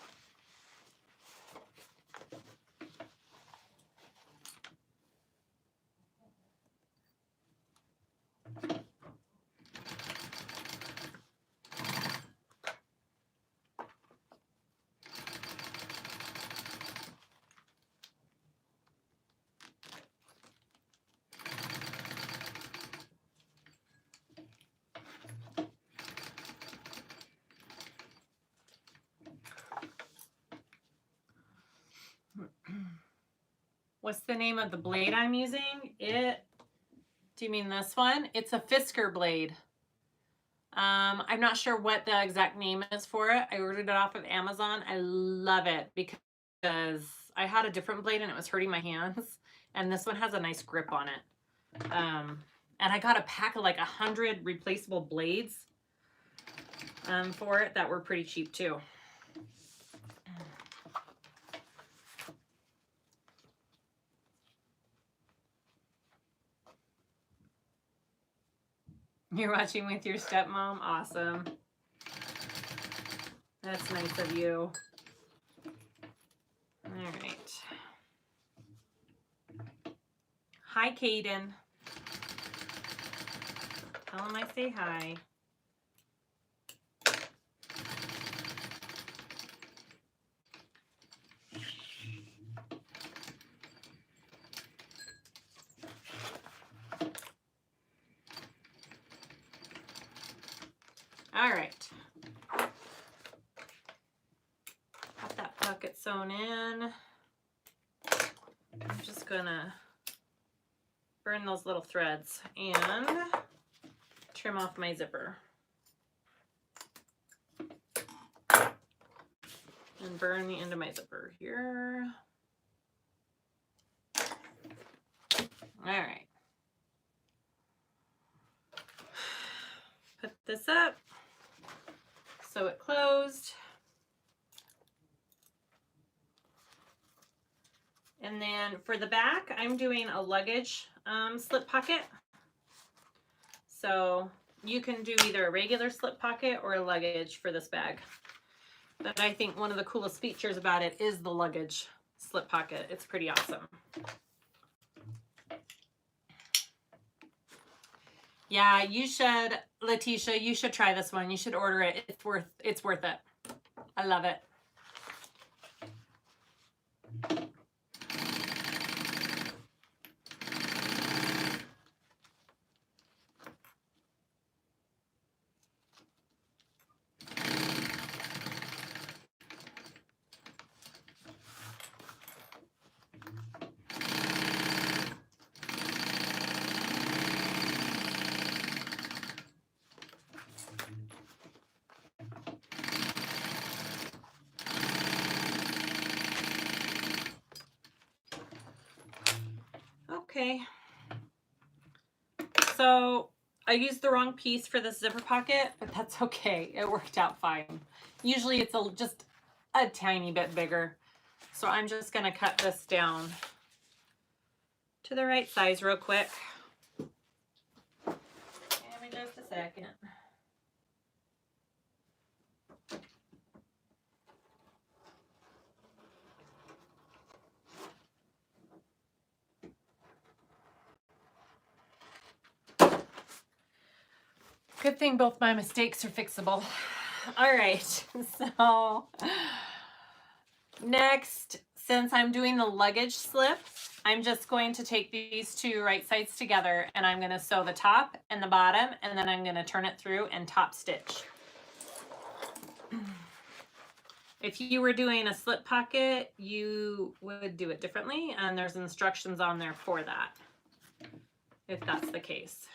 What's the name of the blade I'm using? Do you mean this one? It's a Fisker blade. I'm not sure what the exact name is for it. I ordered it off of Amazon. I love it because I had a different blade and it was hurting my hands. And this one has a nice grip on it. And I got a pack of like 100 replaceable blades for it that were pretty cheap too. You're watching with your stepmom? Awesome. That's nice of you. All right. Hi, Caden. Tell him I say hi. All right. Got that pocket sewn in. I'm just gonna burn those little threads and trim off my zipper. And burn the end of my zipper here. All right. Put this up. Sew it closed. And And then for the back, I'm doing a luggage slip pocket. So you can do either a regular slip pocket or a luggage for this bag. But I think one of the coolest features about it is the luggage slip pocket. It's pretty awesome. Yeah, you should, Letitia, you should try this one. You should order it. It's worth it. I love it. Okay, so I used the wrong piece for this zipper pocket, but that's okay. It worked out fine. Usually it's just a tiny bit bigger. So I'm just gonna cut this down to the right size real quick. Give me just a second. Good thing both my mistakes are fixable. All right, so next, since I'm doing the luggage slip, I'm just going to take these two right sides together and I'm gonna sew the top and the bottom, and then I'm gonna turn it through and top stitch. If you were doing a slip pocket, you would do it differently, and there's instructions on there for that, if that's the case.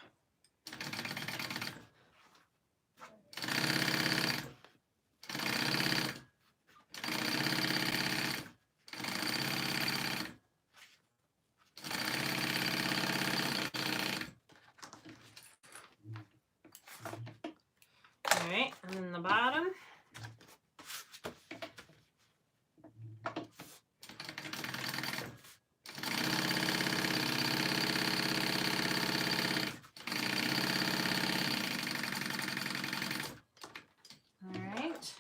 All right, and then the bottom. All right,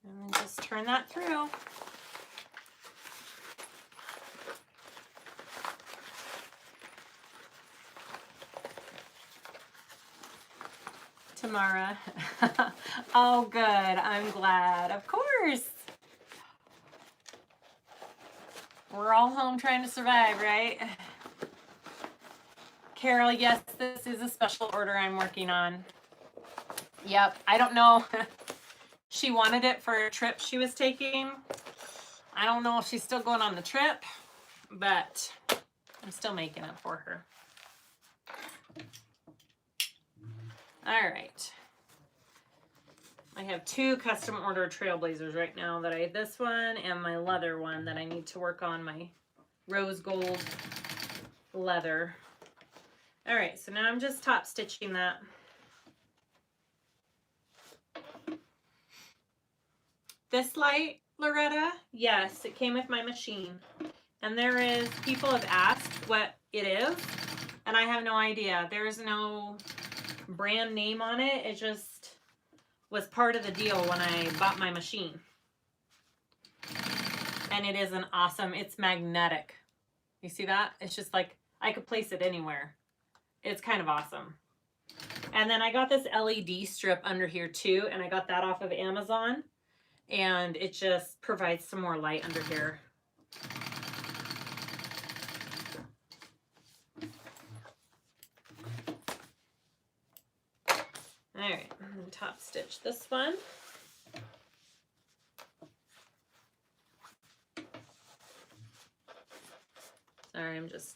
and then just turn that through. Tamara. Oh, good. I'm glad. Of course. We're all home trying to survive, right? Carol, yes, this is a special order I'm working on. Yep. I don't know. She wanted it for a trip she was taking. I don't know if she's still going on the trip, but I'm still making it for her. All right. I have two custom order Trailblazers right now that this one and my leather one that I need to work on, my rose gold leather. All right, so now I'm just top stitching that. This light, Loretta, yes, it came with my machine. And people have asked what it is, and I have no idea. There's no brand name on it. It just was part of the deal when I bought my machine. And it is it's magnetic. You see that? It's just like, I could place it anywhere. It's kind of awesome. And then I got this LED strip under here too, and I got that off of Amazon. And it just provides some more light under here. All right, I'm gonna top stitch this one. Sorry, I'm just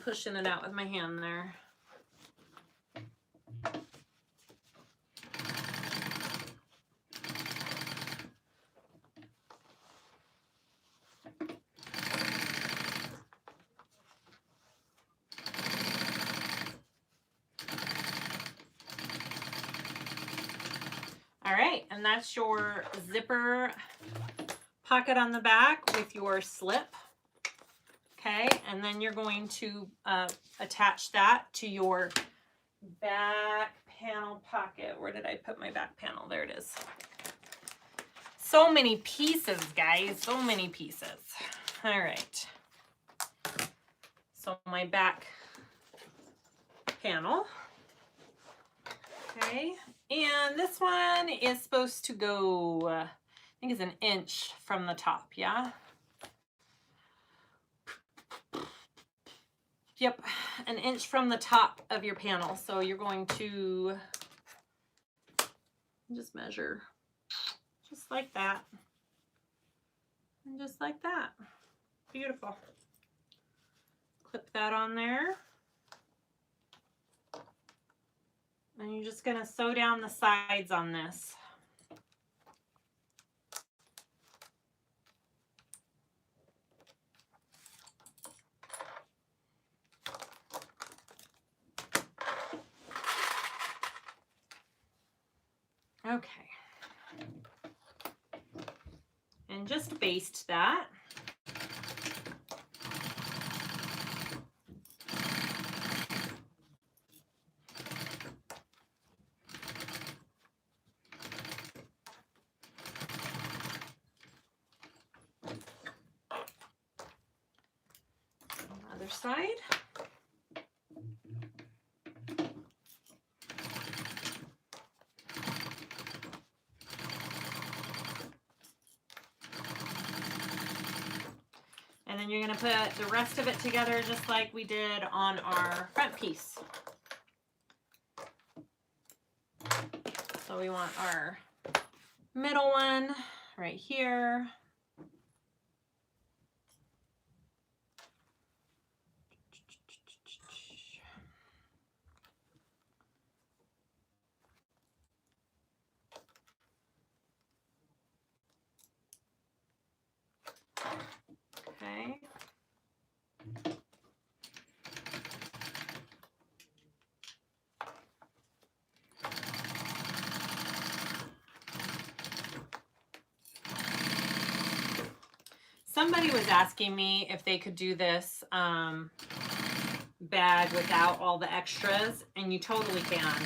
pushing it out with my hand there. All right, and that's your zipper pocket on the back with your slip. Okay, and then you're going to attach that to your back panel pocket. Where did I put my back panel? There it is. So many pieces, guys, so many pieces. All right. So my back panel. Okay, and this one is supposed to go, I think it's an inch from the top, yeah? Yep, an inch from the top of your panel. So you're going to just measure just like that. And just like that. Beautiful. Clip that on there. And you're just going to sew down the sides on this. Okay. And just baste that. Other side. And then you're going to put the rest of it together just like we did on our front piece. So we want our middle one right here. Okay. Somebody was asking me if they could do this bag without all the extras, and you totally can.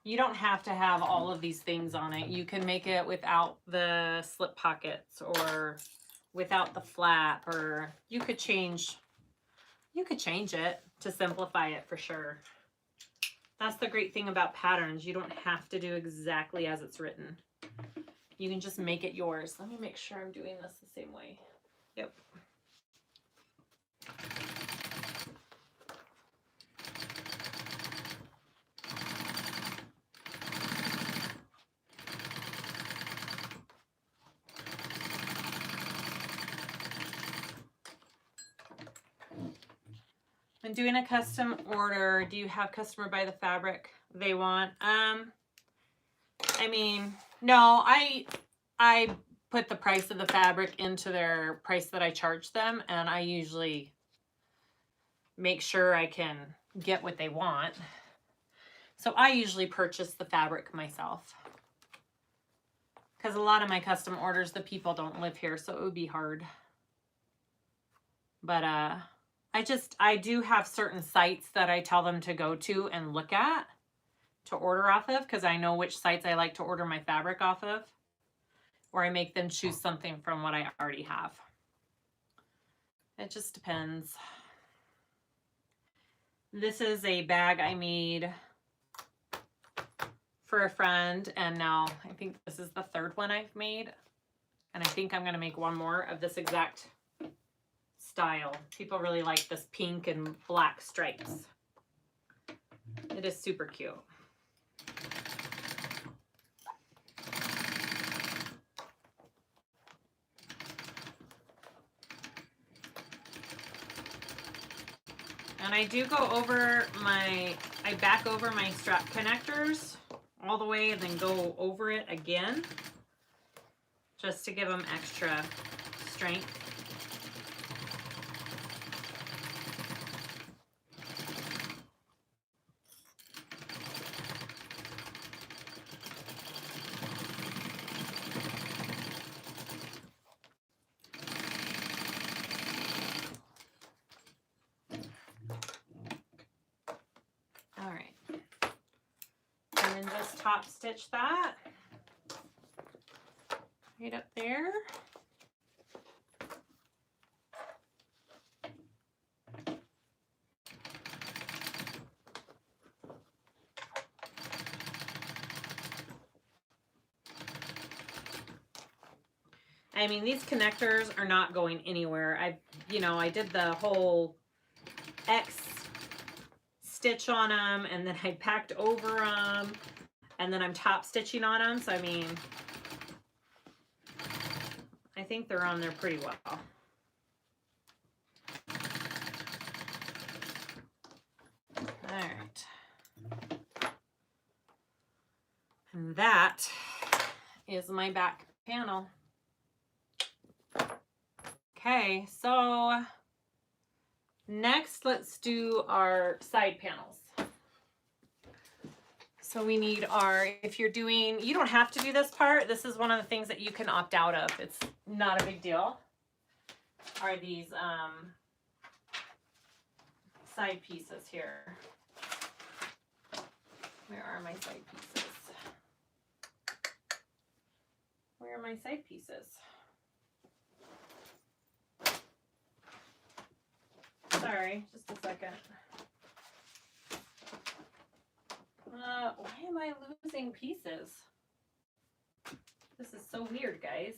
You don't have to have all of these things on it. You can make it without the slip pockets or without the flap, or you could change it to simplify it for sure. That's the great thing about patterns. You don't have to do exactly as it's written. You can just make it yours. Let me make sure I'm doing this the same way. Yep. When doing a custom order, do you have customer buy the fabric they want? I mean, no, I put the price of the fabric into their price that I charge them, and I usually make sure I can get what they want. So I usually purchase the fabric myself. Because a lot of my custom orders, the people don't live here, so it would be hard. But I do have certain sites that I tell them to go to and look at to order off of, because I know which sites I like to order my fabric off of, or I make them choose something from what I already have. It just depends. This is a bag I made for a friend, and now I think this is the third one I've made, and I think I'm going to make one more of this exact style. People really like this pink and black stripes. It is super cute. And I do go over I back over my strap connectors all the way and then go over it again just to give them extra strength. just top stitch that right up there. I mean, these connectors are not going anywhere. I did the whole X stitch on them, and then I packed over them, and then I'm top stitching on them. So, I mean, I think they're on there pretty well. All right. And that is my back panel. Okay, so next let's do our side panels. So we need our, if you're doing, you don't have to do this part. This is one of the things that you can opt out of. It's not a big deal. Are these side pieces here. Where are my side pieces? Where are my side pieces? Sorry, just a second. Why am I losing pieces? This is so weird, guys.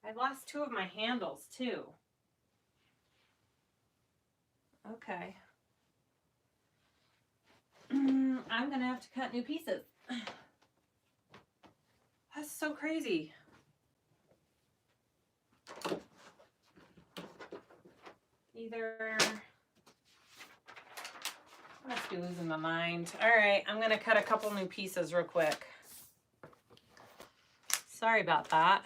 I lost two of my handles too. Okay. I'm gonna have to cut new pieces. That's so crazy. Either I must be losing my mind. All right, I'm gonna cut a couple new pieces real quick. Sorry about that.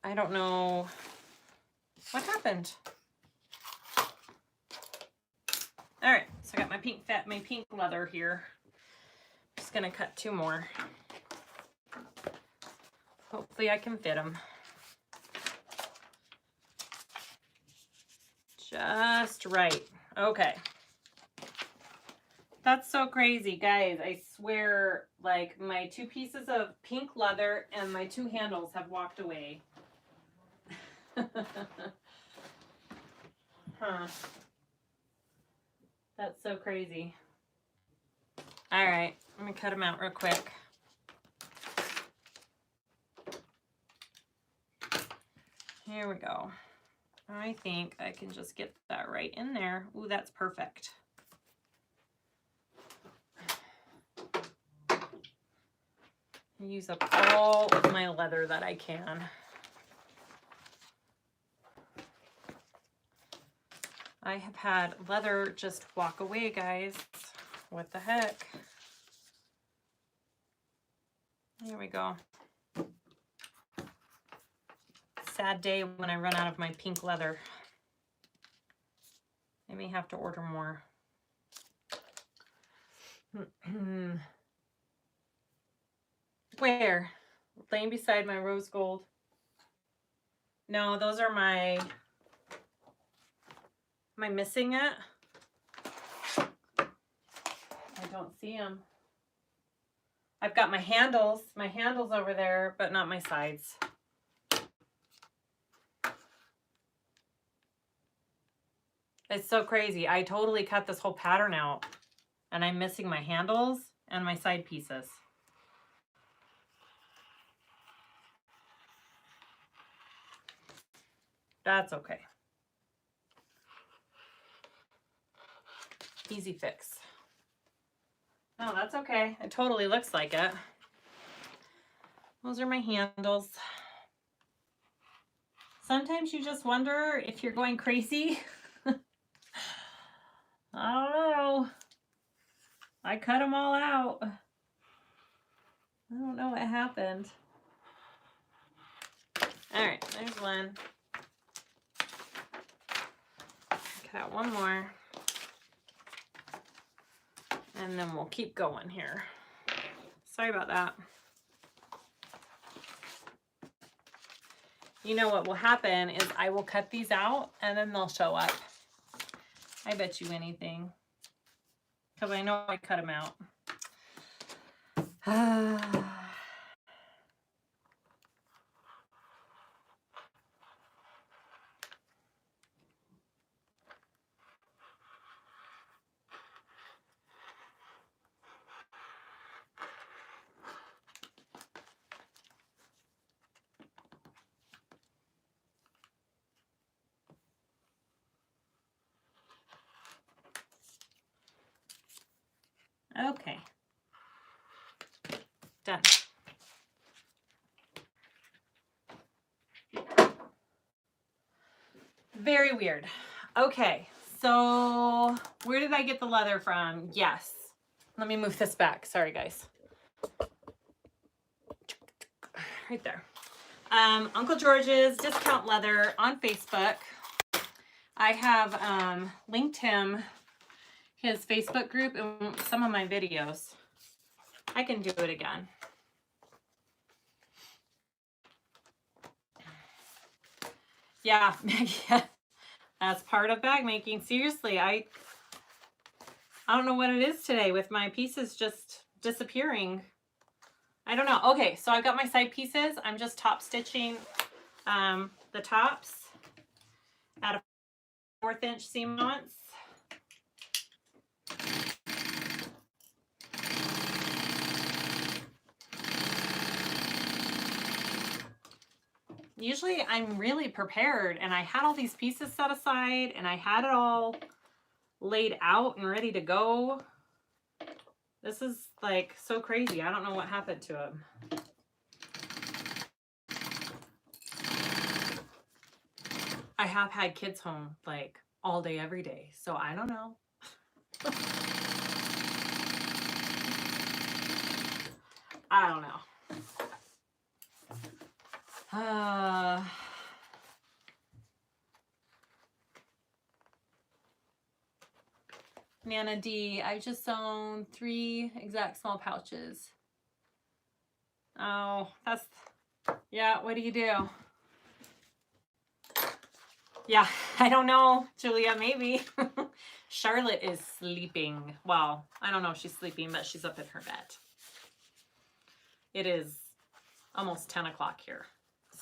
I don't know what happened. All right, so I got my pink leather here. Just gonna cut two more. Hopefully I can fit them. Just right. Okay. That's so crazy, guys. I swear, like, my two pieces of pink leather and my two handles have walked away. Huh. That's so crazy. All right, let me cut them out real quick. Here we go. I think I can just get that right in there. Ooh, that's perfect. Use up all of my leather that I can. I have had leather just walk away, guys. What the heck? Here we go. Sad day when I run out of my pink leather. I may have to order more. Where? Laying beside my rose gold. No, those are my... Am I missing it? I don't see them. I've got my handles over there, but not my sides. It's so crazy. I totally cut this whole pattern out and I'm missing my handles and my side pieces. That's okay. Easy fix. No, that's okay. It totally looks like it. Those are my handles. Sometimes you just wonder if you're going crazy. I don't know. I cut them all out. I don't know what happened. All right, there's one. Cut out one more. And then we'll keep going here. Sorry about that. You know what will happen is I will cut these out and then they'll show up. I bet you anything. because I know I cut them out. Okay. Done. Very weird. Okay, so where did I get the leather from? Yes. Let me move this back. Sorry, guys. Right there. Uncle George's Discount Leather on Facebook. I have linked him, his Facebook group, in some of my videos. I can do it again. Yeah, that's part of bag making. Seriously, I don't know what it is today with my pieces just disappearing. I don't know. Okay, so I've got my side pieces. I'm just top stitching the tops at a 1/4 inch seam allowance. Usually I'm really prepared, and I had all these pieces set aside and I had it all laid out and ready to go. This is like so crazy. I don't know what happened to him. I have had kids home like all day, every day, so I don't know. I don't know. Nana D, I just sewn 3 exact small pouches. Oh, that's, yeah, what do you do? Yeah, I don't know, Julia, maybe. Charlotte is sleeping. Well, I don't know if she's sleeping, but she's up in her bed. It is almost 10 o'clock here.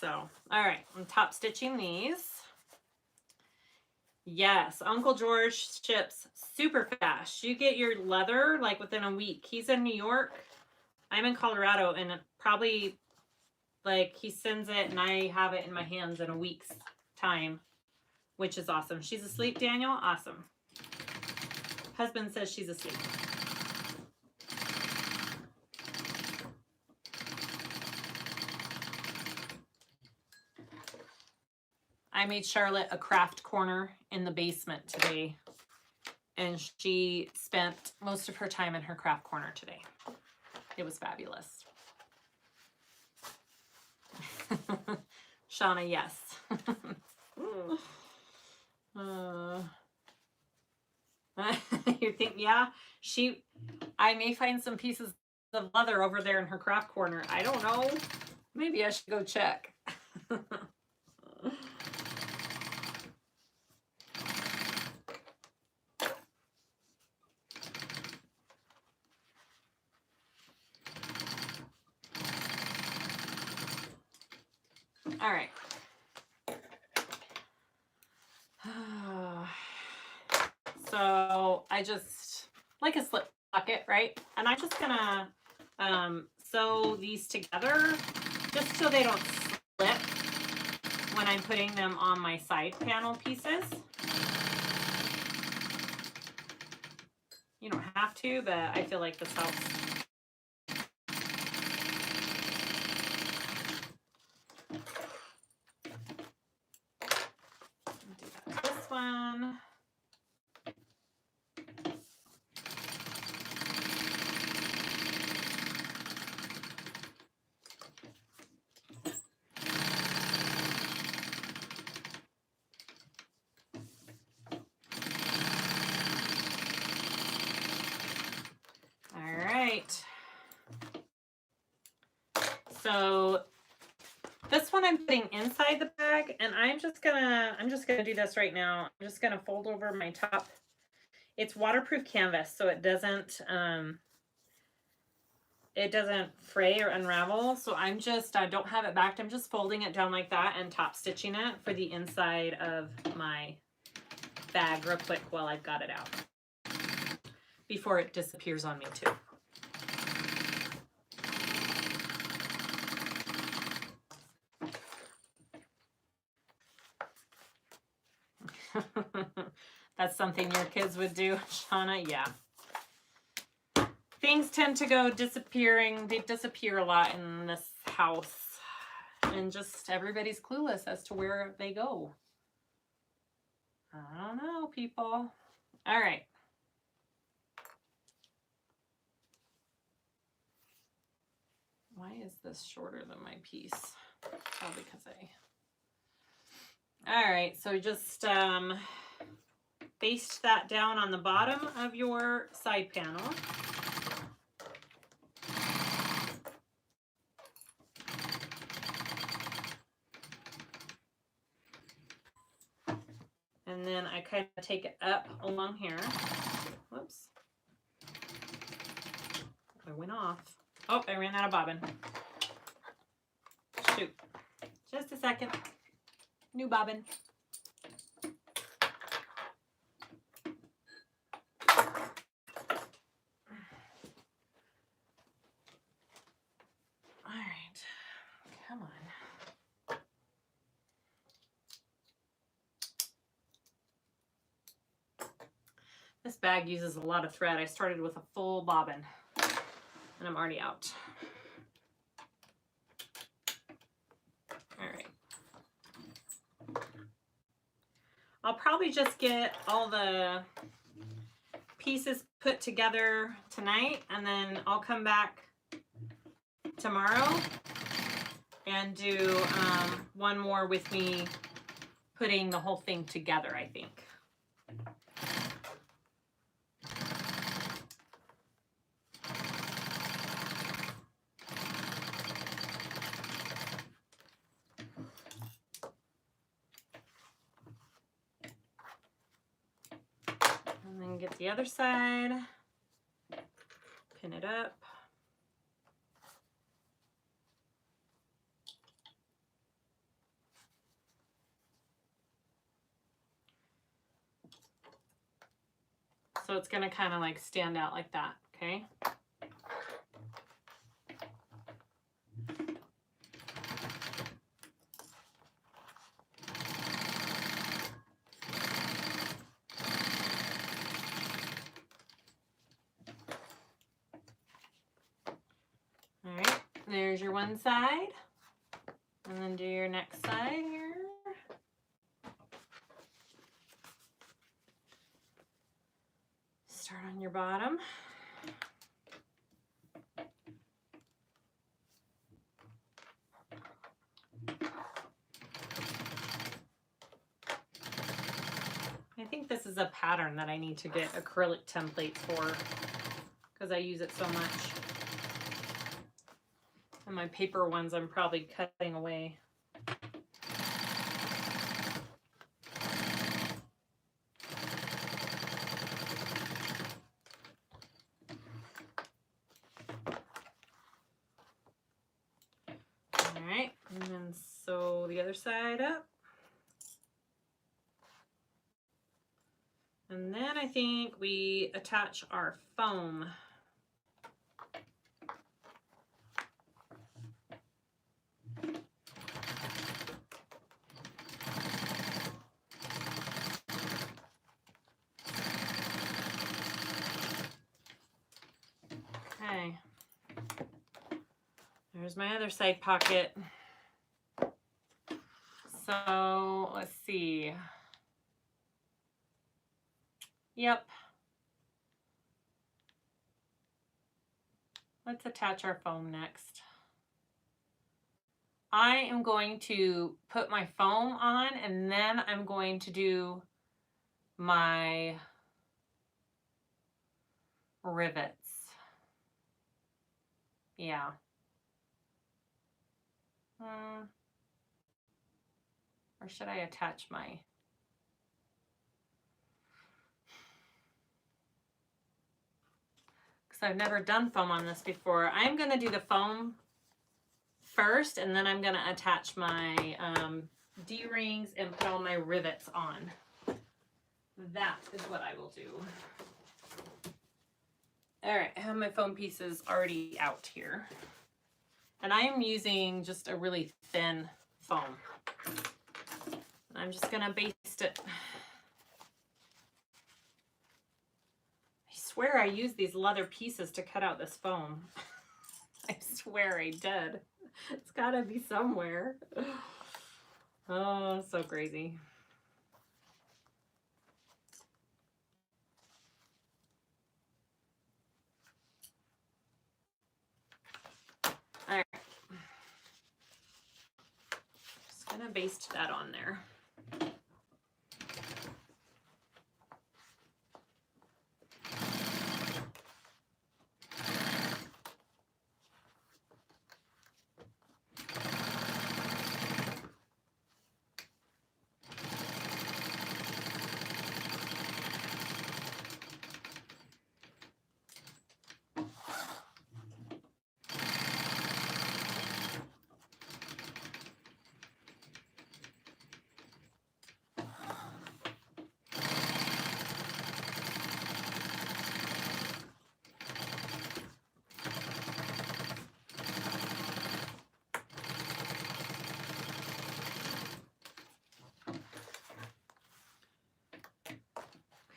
So, all right, I'm top stitching these. Yes, Uncle George ships super fast. You get your leather like within a week. He's in New York. I'm in Colorado, and probably like he sends it and I have it in my hands in a week's time, which is awesome. She's asleep, Daniel? Awesome. Husband says she's asleep. I made Charlotte a craft corner in the basement today, and she spent most of her time in her craft corner today. It was fabulous. Shauna, yes. You think, yeah, I may find some pieces of leather over there in her craft corner. I don't know. Maybe I should go check. All right. So I just, like a slip pocket, right? And I'm just gonna sew these together just so they don't slip when I'm putting them on my side panel pieces. You don't have to, but I feel like this helps. Do that. This one. So this one I'm putting inside the bag, and I'm just gonna do this right now. I'm just gonna fold over my top It's waterproof canvas, so it doesn't fray or unravel. So I don't have it backed. I'm just folding it down like that and top stitching it for the inside of my bag real quick while I've got it out before it disappears on me too. That's something your kids would do, Shauna? Yeah. Things tend to go disappearing. They disappear a lot in this house. And just everybody's clueless as to where they go. I don't know, people. All right. Why is this shorter than my piece? Probably because All right, so just baste that down on the bottom of your side panel. And then I kind of take it up along here. Whoops. I went off. Oh, I ran out of bobbin. Shoot. Just a second. New bobbin. All right. Come on. This bag uses a lot of thread. I started with a full bobbin and I'm already out. All right. I'll probably just get all the pieces put together tonight and then I'll come back tomorrow and do one more with me putting the whole thing together, I think. And then get the other side, pin it up. So it's gonna kind of like stand out like that, okay? All right, there's your one side. And then do your next side here. Start on your bottom. I think this is a pattern that I need to get acrylic templates for because I use it so much. And my paper ones I'm probably cutting away. All right, and then sew the other side up. And then I think we attach our foam. Okay. There's my other side pocket. So let's see. Yep. Let's attach our foam next. I am going to put my foam on and then I'm going to do my rivets. Yeah. Or should I attach my... So I've never done foam on this before. I'm gonna do the foam first, and then I'm gonna attach my D-rings and put all my rivets on. That is what I will do. All right, I have my foam pieces already out here. And I am using just a really thin foam. I'm just gonna baste it. I swear I used these leather pieces to cut out this foam. I swear I did. It's gotta be somewhere. Oh, so crazy. All right. Just gonna baste that on there.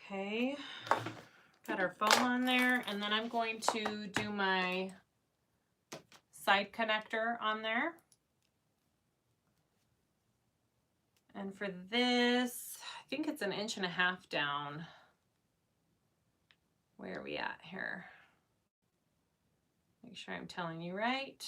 Okay, got our foam on there, and then I'm going to do my side connector on there. And for this, I think it's 1.5 inches down. Where are we at here? Make sure I'm telling you right.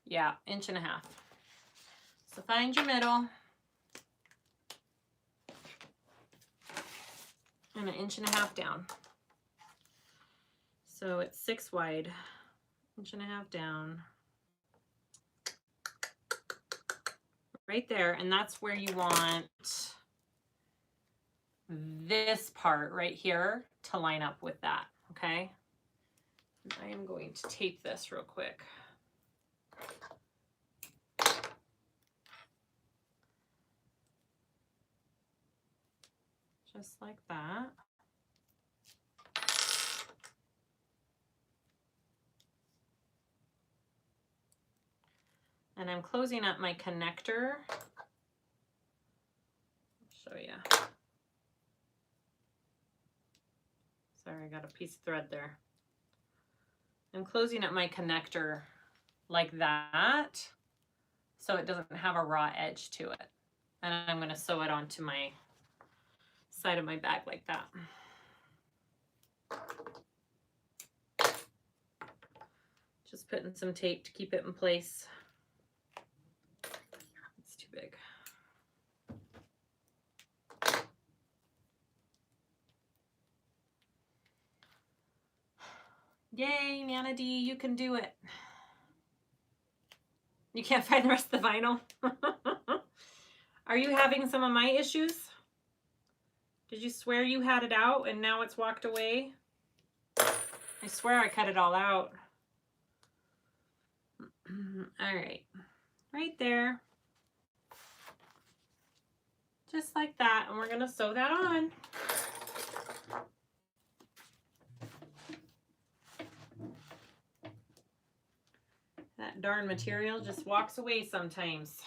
Yeah, 1.5 inches. So find your middle. And 1.5 inches down. So it's 6 wide, 1.5 inches down. Right there, and that's where you want this part right here to line up with that, okay? And I am going to tape this real quick. Just like that. And I'm closing up my connector. I'll show you. Sorry, I got a piece of thread there. I'm closing up my connector like that so it doesn't have a raw edge to it. And I'm going to sew it onto my side of my bag like that. Just putting some tape to keep it in place. It's too big. Yay, Nana D, you can do it. You can't find the rest of the vinyl? Are you having some of my issues? Did you swear you had it out and now it's walked away? I swear I cut it all out. All right, right there. Just like that, and we're gonna sew that on. That darn material just walks away sometimes.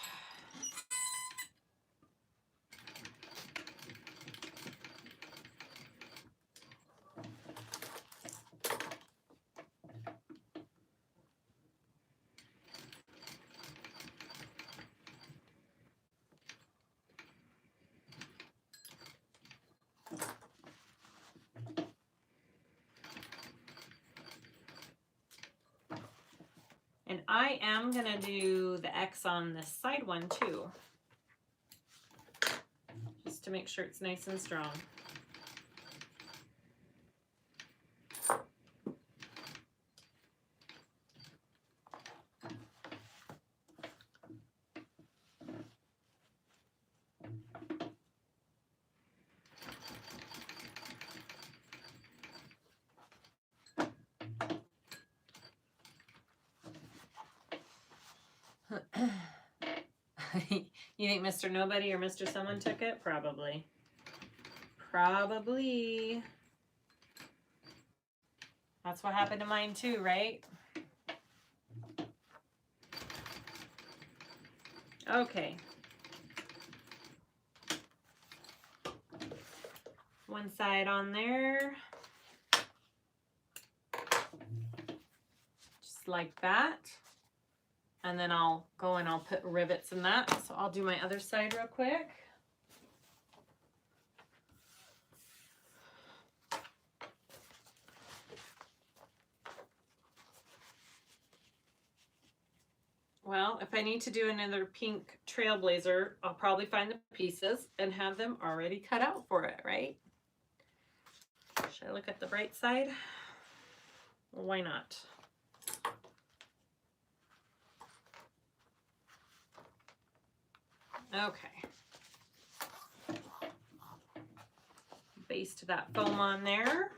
And I am gonna do the X on this side one too, just to make sure it's nice and strong. You think Mr. Nobody or Mr. Someone took it? Probably. Probably. That's what happened to mine too, right? Okay. One side on there. Just like that. And then I'll go and I'll put rivets in that. So I'll do my other side real quick. Well, if I need to do another pink Trailblazer, I'll probably find the pieces and have them already cut out for it, right? Should I look at the bright side? Well, why not? Okay. Baste that foam on there.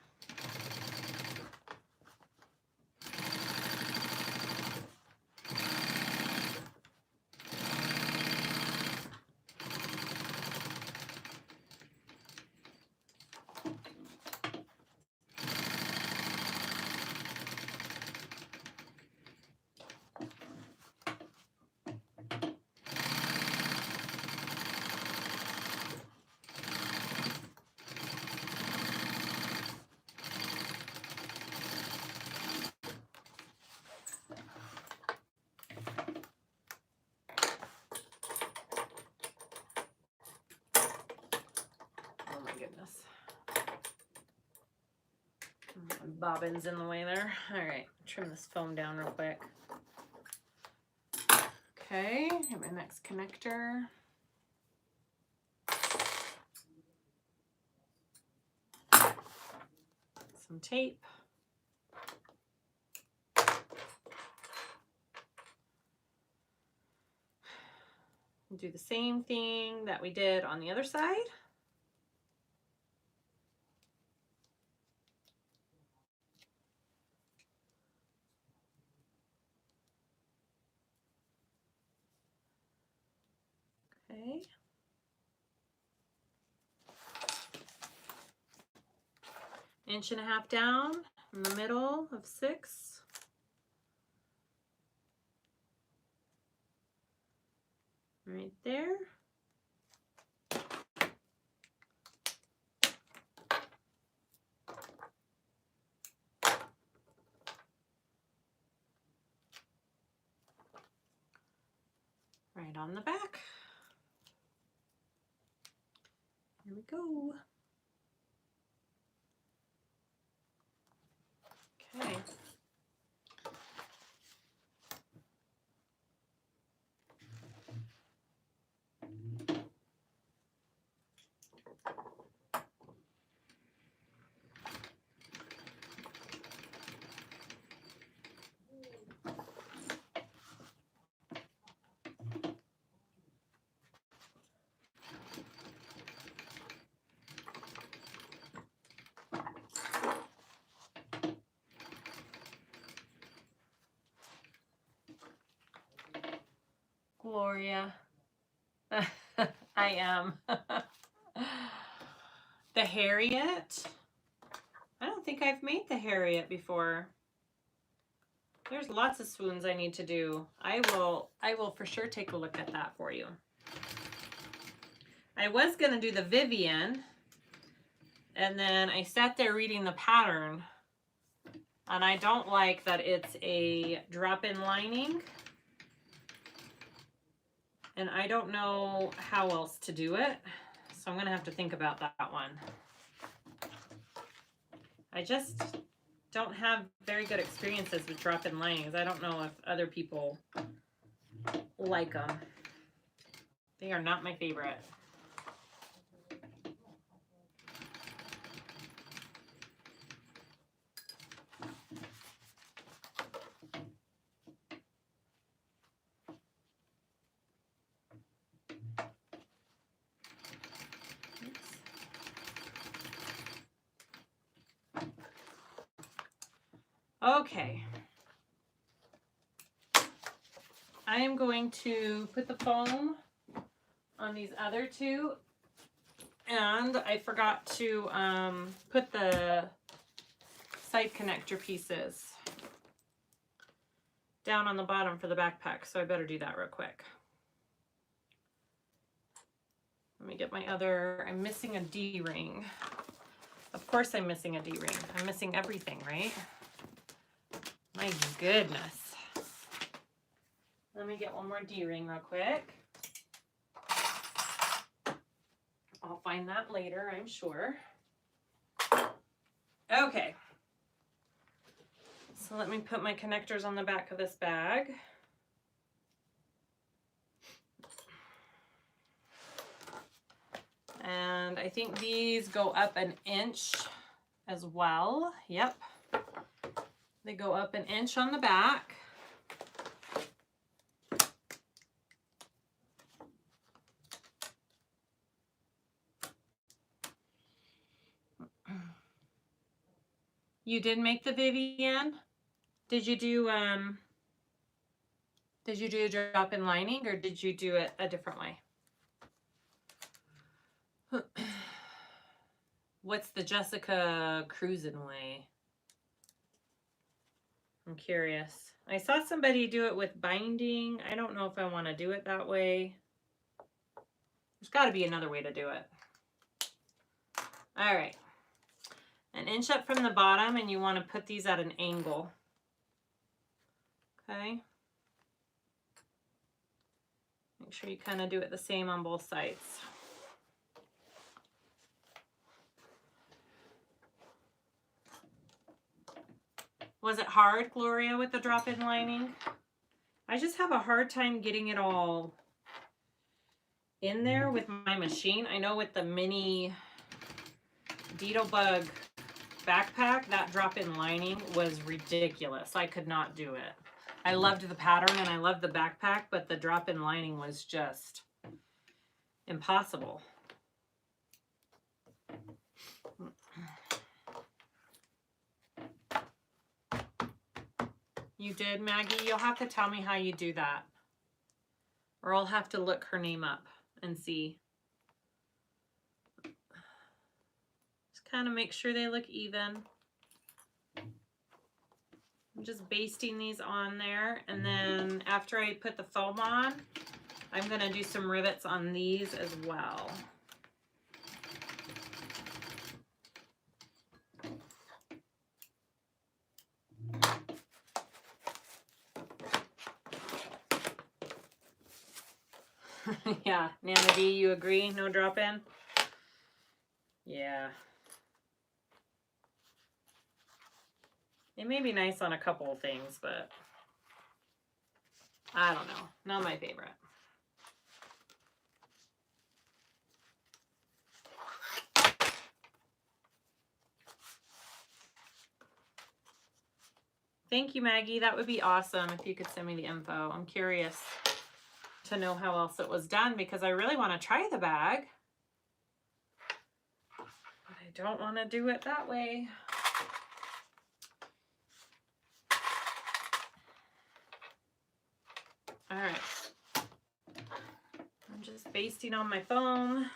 Oh my goodness. Bobbins in the way there. All right, trim this foam down real quick. Okay, get my next connector. Some tape. Do the same thing that we did on the other side. Okay. Inch and a half down in the middle of 6. Right there. Right on the back. Here we go. Okay. Gloria. I am. The Harriet. I don't think I've made the Harriet before. There's lots of swoons I need to do. I will for sure take a look at that for you. I was going to do the Vivian, and then I sat there reading the pattern, and I don't like that it's a drop-in lining. And I don't know how else to do it, so I'm going to have to think about that one. I just don't have very good experiences with drop-in linings. I don't know if other people like them. They are not my favorite. Okay. I am going to put the foam on these other two, and I forgot to put the side connector pieces down on the bottom for the backpack, so I better do that real quick. Let me get my other, I'm missing a D-ring. Of course I'm missing a D-ring. I'm missing everything, right? My goodness. Let me get one more D-ring real quick. I'll find that later, I'm sure. Okay. So let me put my connectors on the back of this bag. And I think these go up an inch as well. Yep. They go up an inch on the back. You did make the Vivian? Did you do a drop-in lining, or did you do it a different way? What's the Jessica cruising way? I'm curious. I saw somebody do it with binding. I don't know if I want to do it that way. There's got to be another way to do it. All right. An inch up from the bottom, and you want to put these at an angle. Okay. Make sure you kind of do it the same on both sides. Was it hard, Gloria, with the drop-in lining? I just have a hard time getting it all in there with my machine. I know with the mini Beetlebug backpack, that drop-in lining was ridiculous. I could not do it. I loved the pattern and I loved the backpack, but the drop-in lining was just impossible. You did, Maggie? You'll have to tell me how you do that. Or I'll have to look her name up and see. Just kind of make sure they look even. I'm just basting these on there, and then after I put the foam on, I'm going to do some rivets on these as well. Yeah, Nana D, you agree? No drop in? Yeah. It may be nice on a couple of things, but I don't know. Not my favorite. Thank you, Maggie. That would be awesome if you could send me the info. I'm curious to know how else it was done because I really want to try the bag. But I don't want to do it that way. All right. I'm just basting on my foam.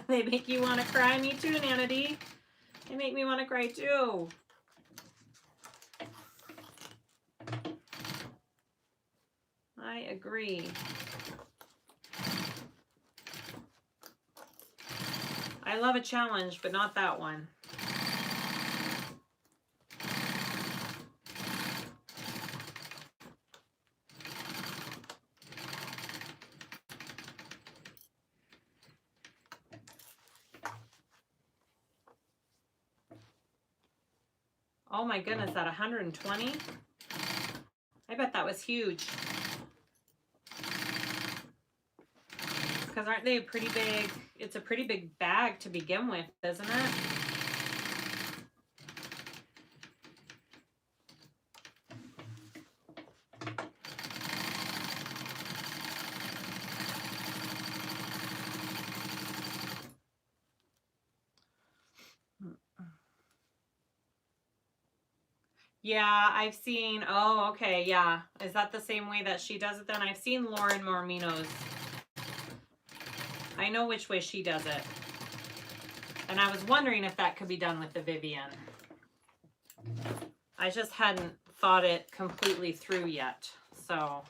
They make you want to cry. Me too, Nana D. They make me want to cry too. I agree. I love a challenge, but not that one. Oh my goodness, at 120? I bet that was huge. Because aren't they pretty big? It's a pretty big bag to begin with, isn't it? Yeah, I've seen, oh, okay, yeah. Is that the same way that she does it then? I've seen Lauren Mormino's. I know which way she does it. And I was wondering if that could be done with the Vivian. I just hadn't thought it completely through yet. So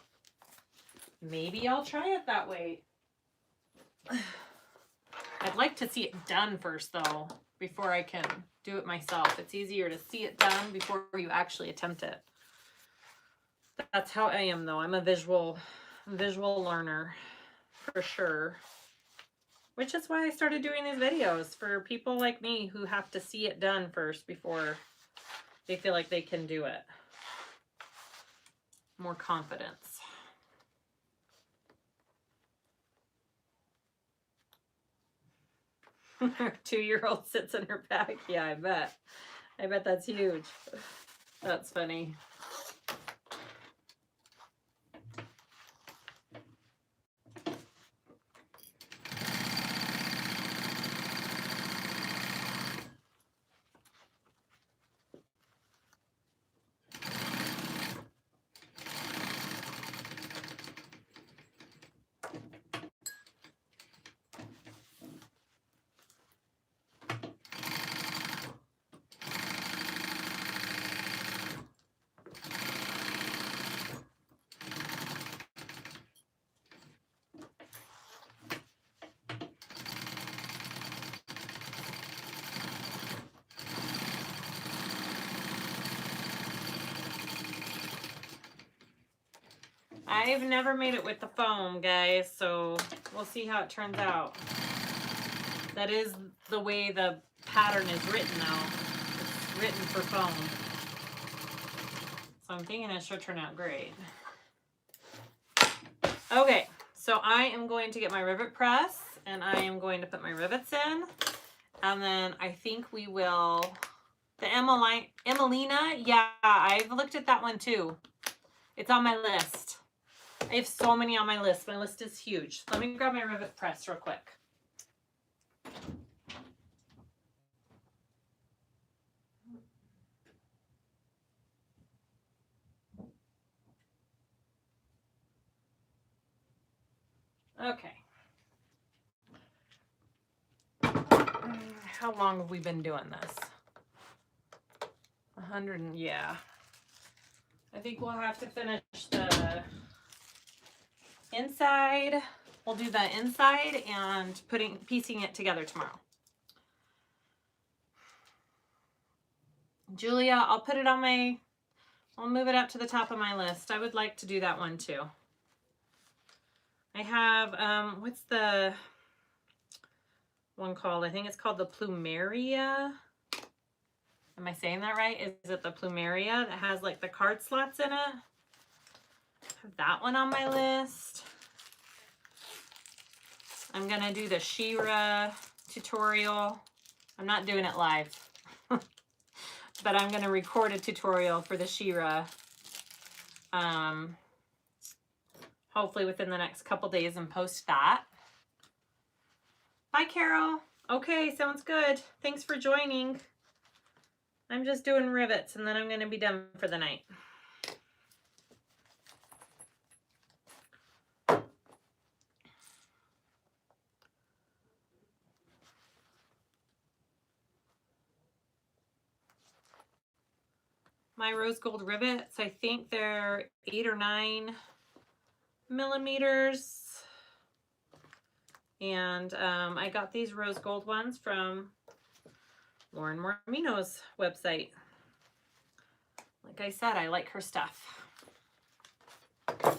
maybe I'll try it that way. I'd like to see it done first though, before I can do it myself. It's easier to see it done before you actually attempt it. That's how I am though. I'm a visual learner for sure. Which is why I started doing these videos, for people like me who have to see it done first before they feel like they can do it. More confidence. Her 2-year-old sits in her bag. Yeah, I bet. I bet that's huge. That's funny. I've never made it with the foam, guys, so we'll see how it turns out. That is the way the pattern is written now. It's written for foam. So I'm thinking it should turn out great. Okay, so I am going to get my rivet press and I am going to put my rivets in. And then I think we will, the Emelina, yeah, I've looked at that one too. It's on my list. I have so many on my list. My list is huge. Let me grab my rivet press real quick. Okay. How long have we been doing this? 100 and yeah. I think we'll have to finish the inside. We'll do the inside and piecing it together tomorrow. Julia, I'll put it on my, I'll move it up to the top of my list. I would like to do that one too. I have, what's the one called? I think it's called the Plumeria. Am I saying that right? Is it the Plumeria that has like the card slots in it? I have that one on my list. I'm gonna do the Shira tutorial. I'm not doing it live, but I'm gonna record a tutorial for the Shira. Hopefully within the next couple days and post that. Bye, Carol. Okay, sounds good. Thanks for joining. I'm just doing rivets and then I'm gonna be done for the night. My rose gold rivets, I think they're 8 or 9 millimeters. And I got these rose gold ones from Lauren Mormino's website. Like I said, I like her stuff. All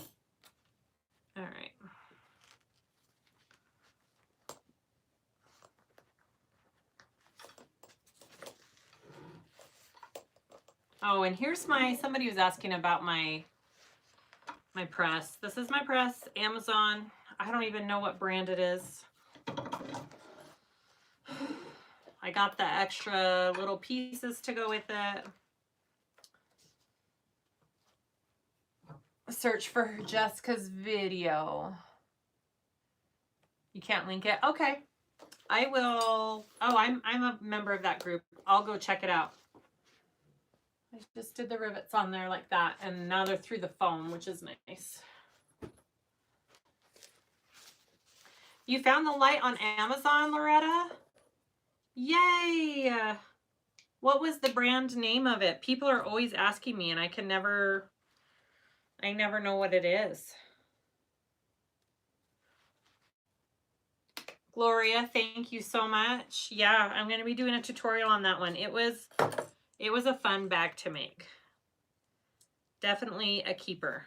right. Oh, and here's my, somebody was asking about my press. This is my press, Amazon. I don't even know what brand it is. I got the extra little pieces to go with it. Search for Jessica's video. You can't link it? Okay. I will. Oh, I'm a member of that group. I'll go check it out. I just did the rivets on there like that, and now they're through the foam, which is nice. You found the light on Amazon, Loretta? Yay! What was the brand name of it? People are always asking me, and I never know what it is. Gloria, thank you so much. Yeah, I'm going to be doing a tutorial on that one. It was a fun bag to make. Definitely a keeper.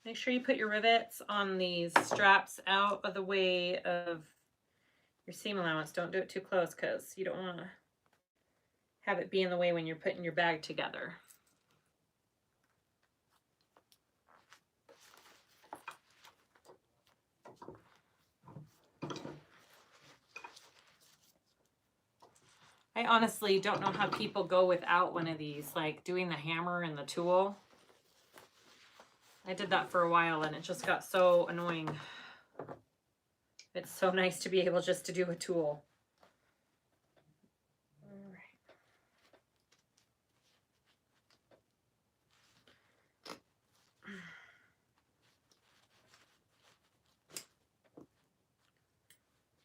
Make sure you put your rivets on these straps out of the way of your seam allowance. Don't do it too close because you don't want to have it be in the way when you're putting your bag together. I honestly don't know how people go without one of these, like doing the hammer and the tool. I did that for a while and it just got so annoying. It's so nice to be able just to do a tool. All right.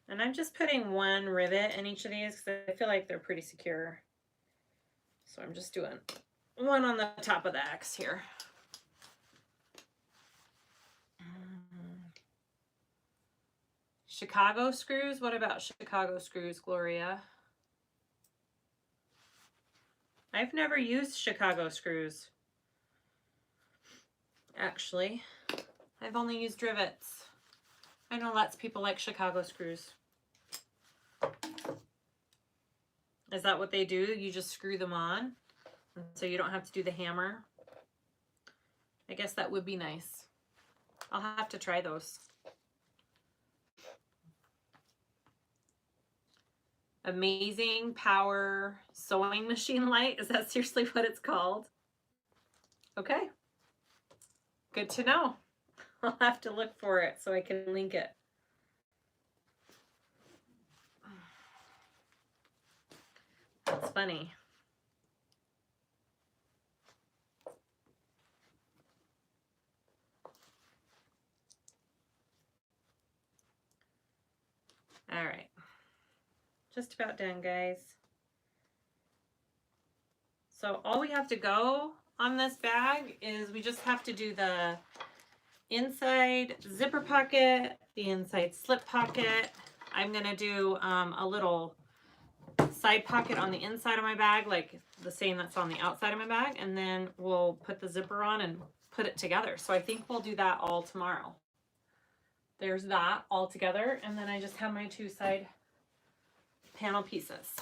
And I'm just putting one rivet in each of these because I feel like they're pretty secure. So I'm just doing one on the top of the X here. Chicago screws? What about Chicago screws, Gloria? I've never used Chicago screws. Actually, I've only used rivets. I know lots of people like Chicago screws. Is that what they do? You just screw them on? So you don't have to do the hammer? I guess that would be nice. I'll have to try those. Amazing Power Sewing Machine Light. Is that seriously what it's called? Okay. Good to know. I'll have to look for it so I can link it. That's funny. All right. Just about done, guys. So all we have to go on this bag is we just have to do the inside zipper pocket, the inside slip pocket. I'm gonna do a little side pocket on the inside of my bag, like the same that's on the outside of my bag, and then we'll put the zipper on and put it together. So I think we'll do that all tomorrow. There's that all together, and then I just have my two side panel pieces.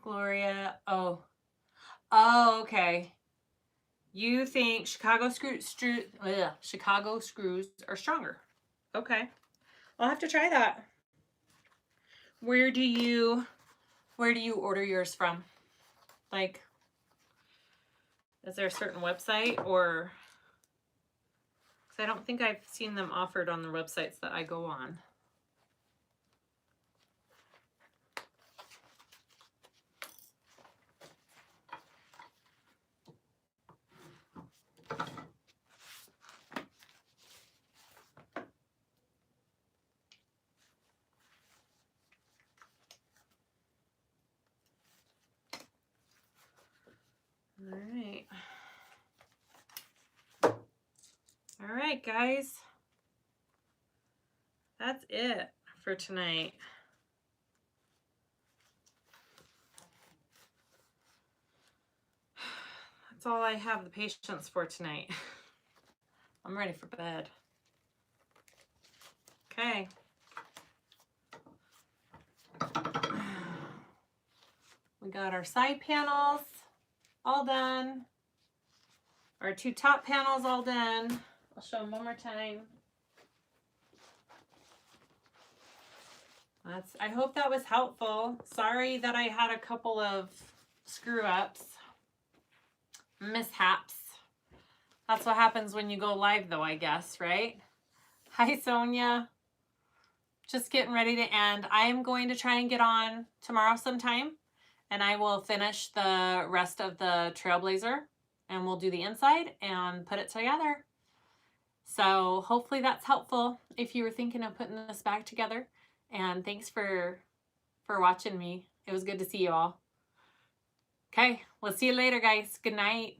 Gloria, oh, okay. You think Chicago screws are stronger? Okay, I'll have to try that. Where do you order yours from? Like, is there a certain website, or? Because I don't think I've seen them offered on the websites that I go on. All right, guys. That's it for tonight. That's all I have the patience for tonight. I'm ready for bed. Okay. We got our side panels all done. Our two top panels all done. I'll show them one more time. I hope that was helpful. Sorry that I had a couple of screw-ups, mishaps. That's what happens when you go live though, I guess, right? Hi, Sonia. Just getting ready to end. I am going to try and get on tomorrow sometime, and I will finish the rest of the Trailblazer, and we'll do the inside and put it together. So hopefully that's helpful if you were thinking of putting this back together. And thanks for watching me. It was good to see you all. Okay, we'll see you later, guys. Good night.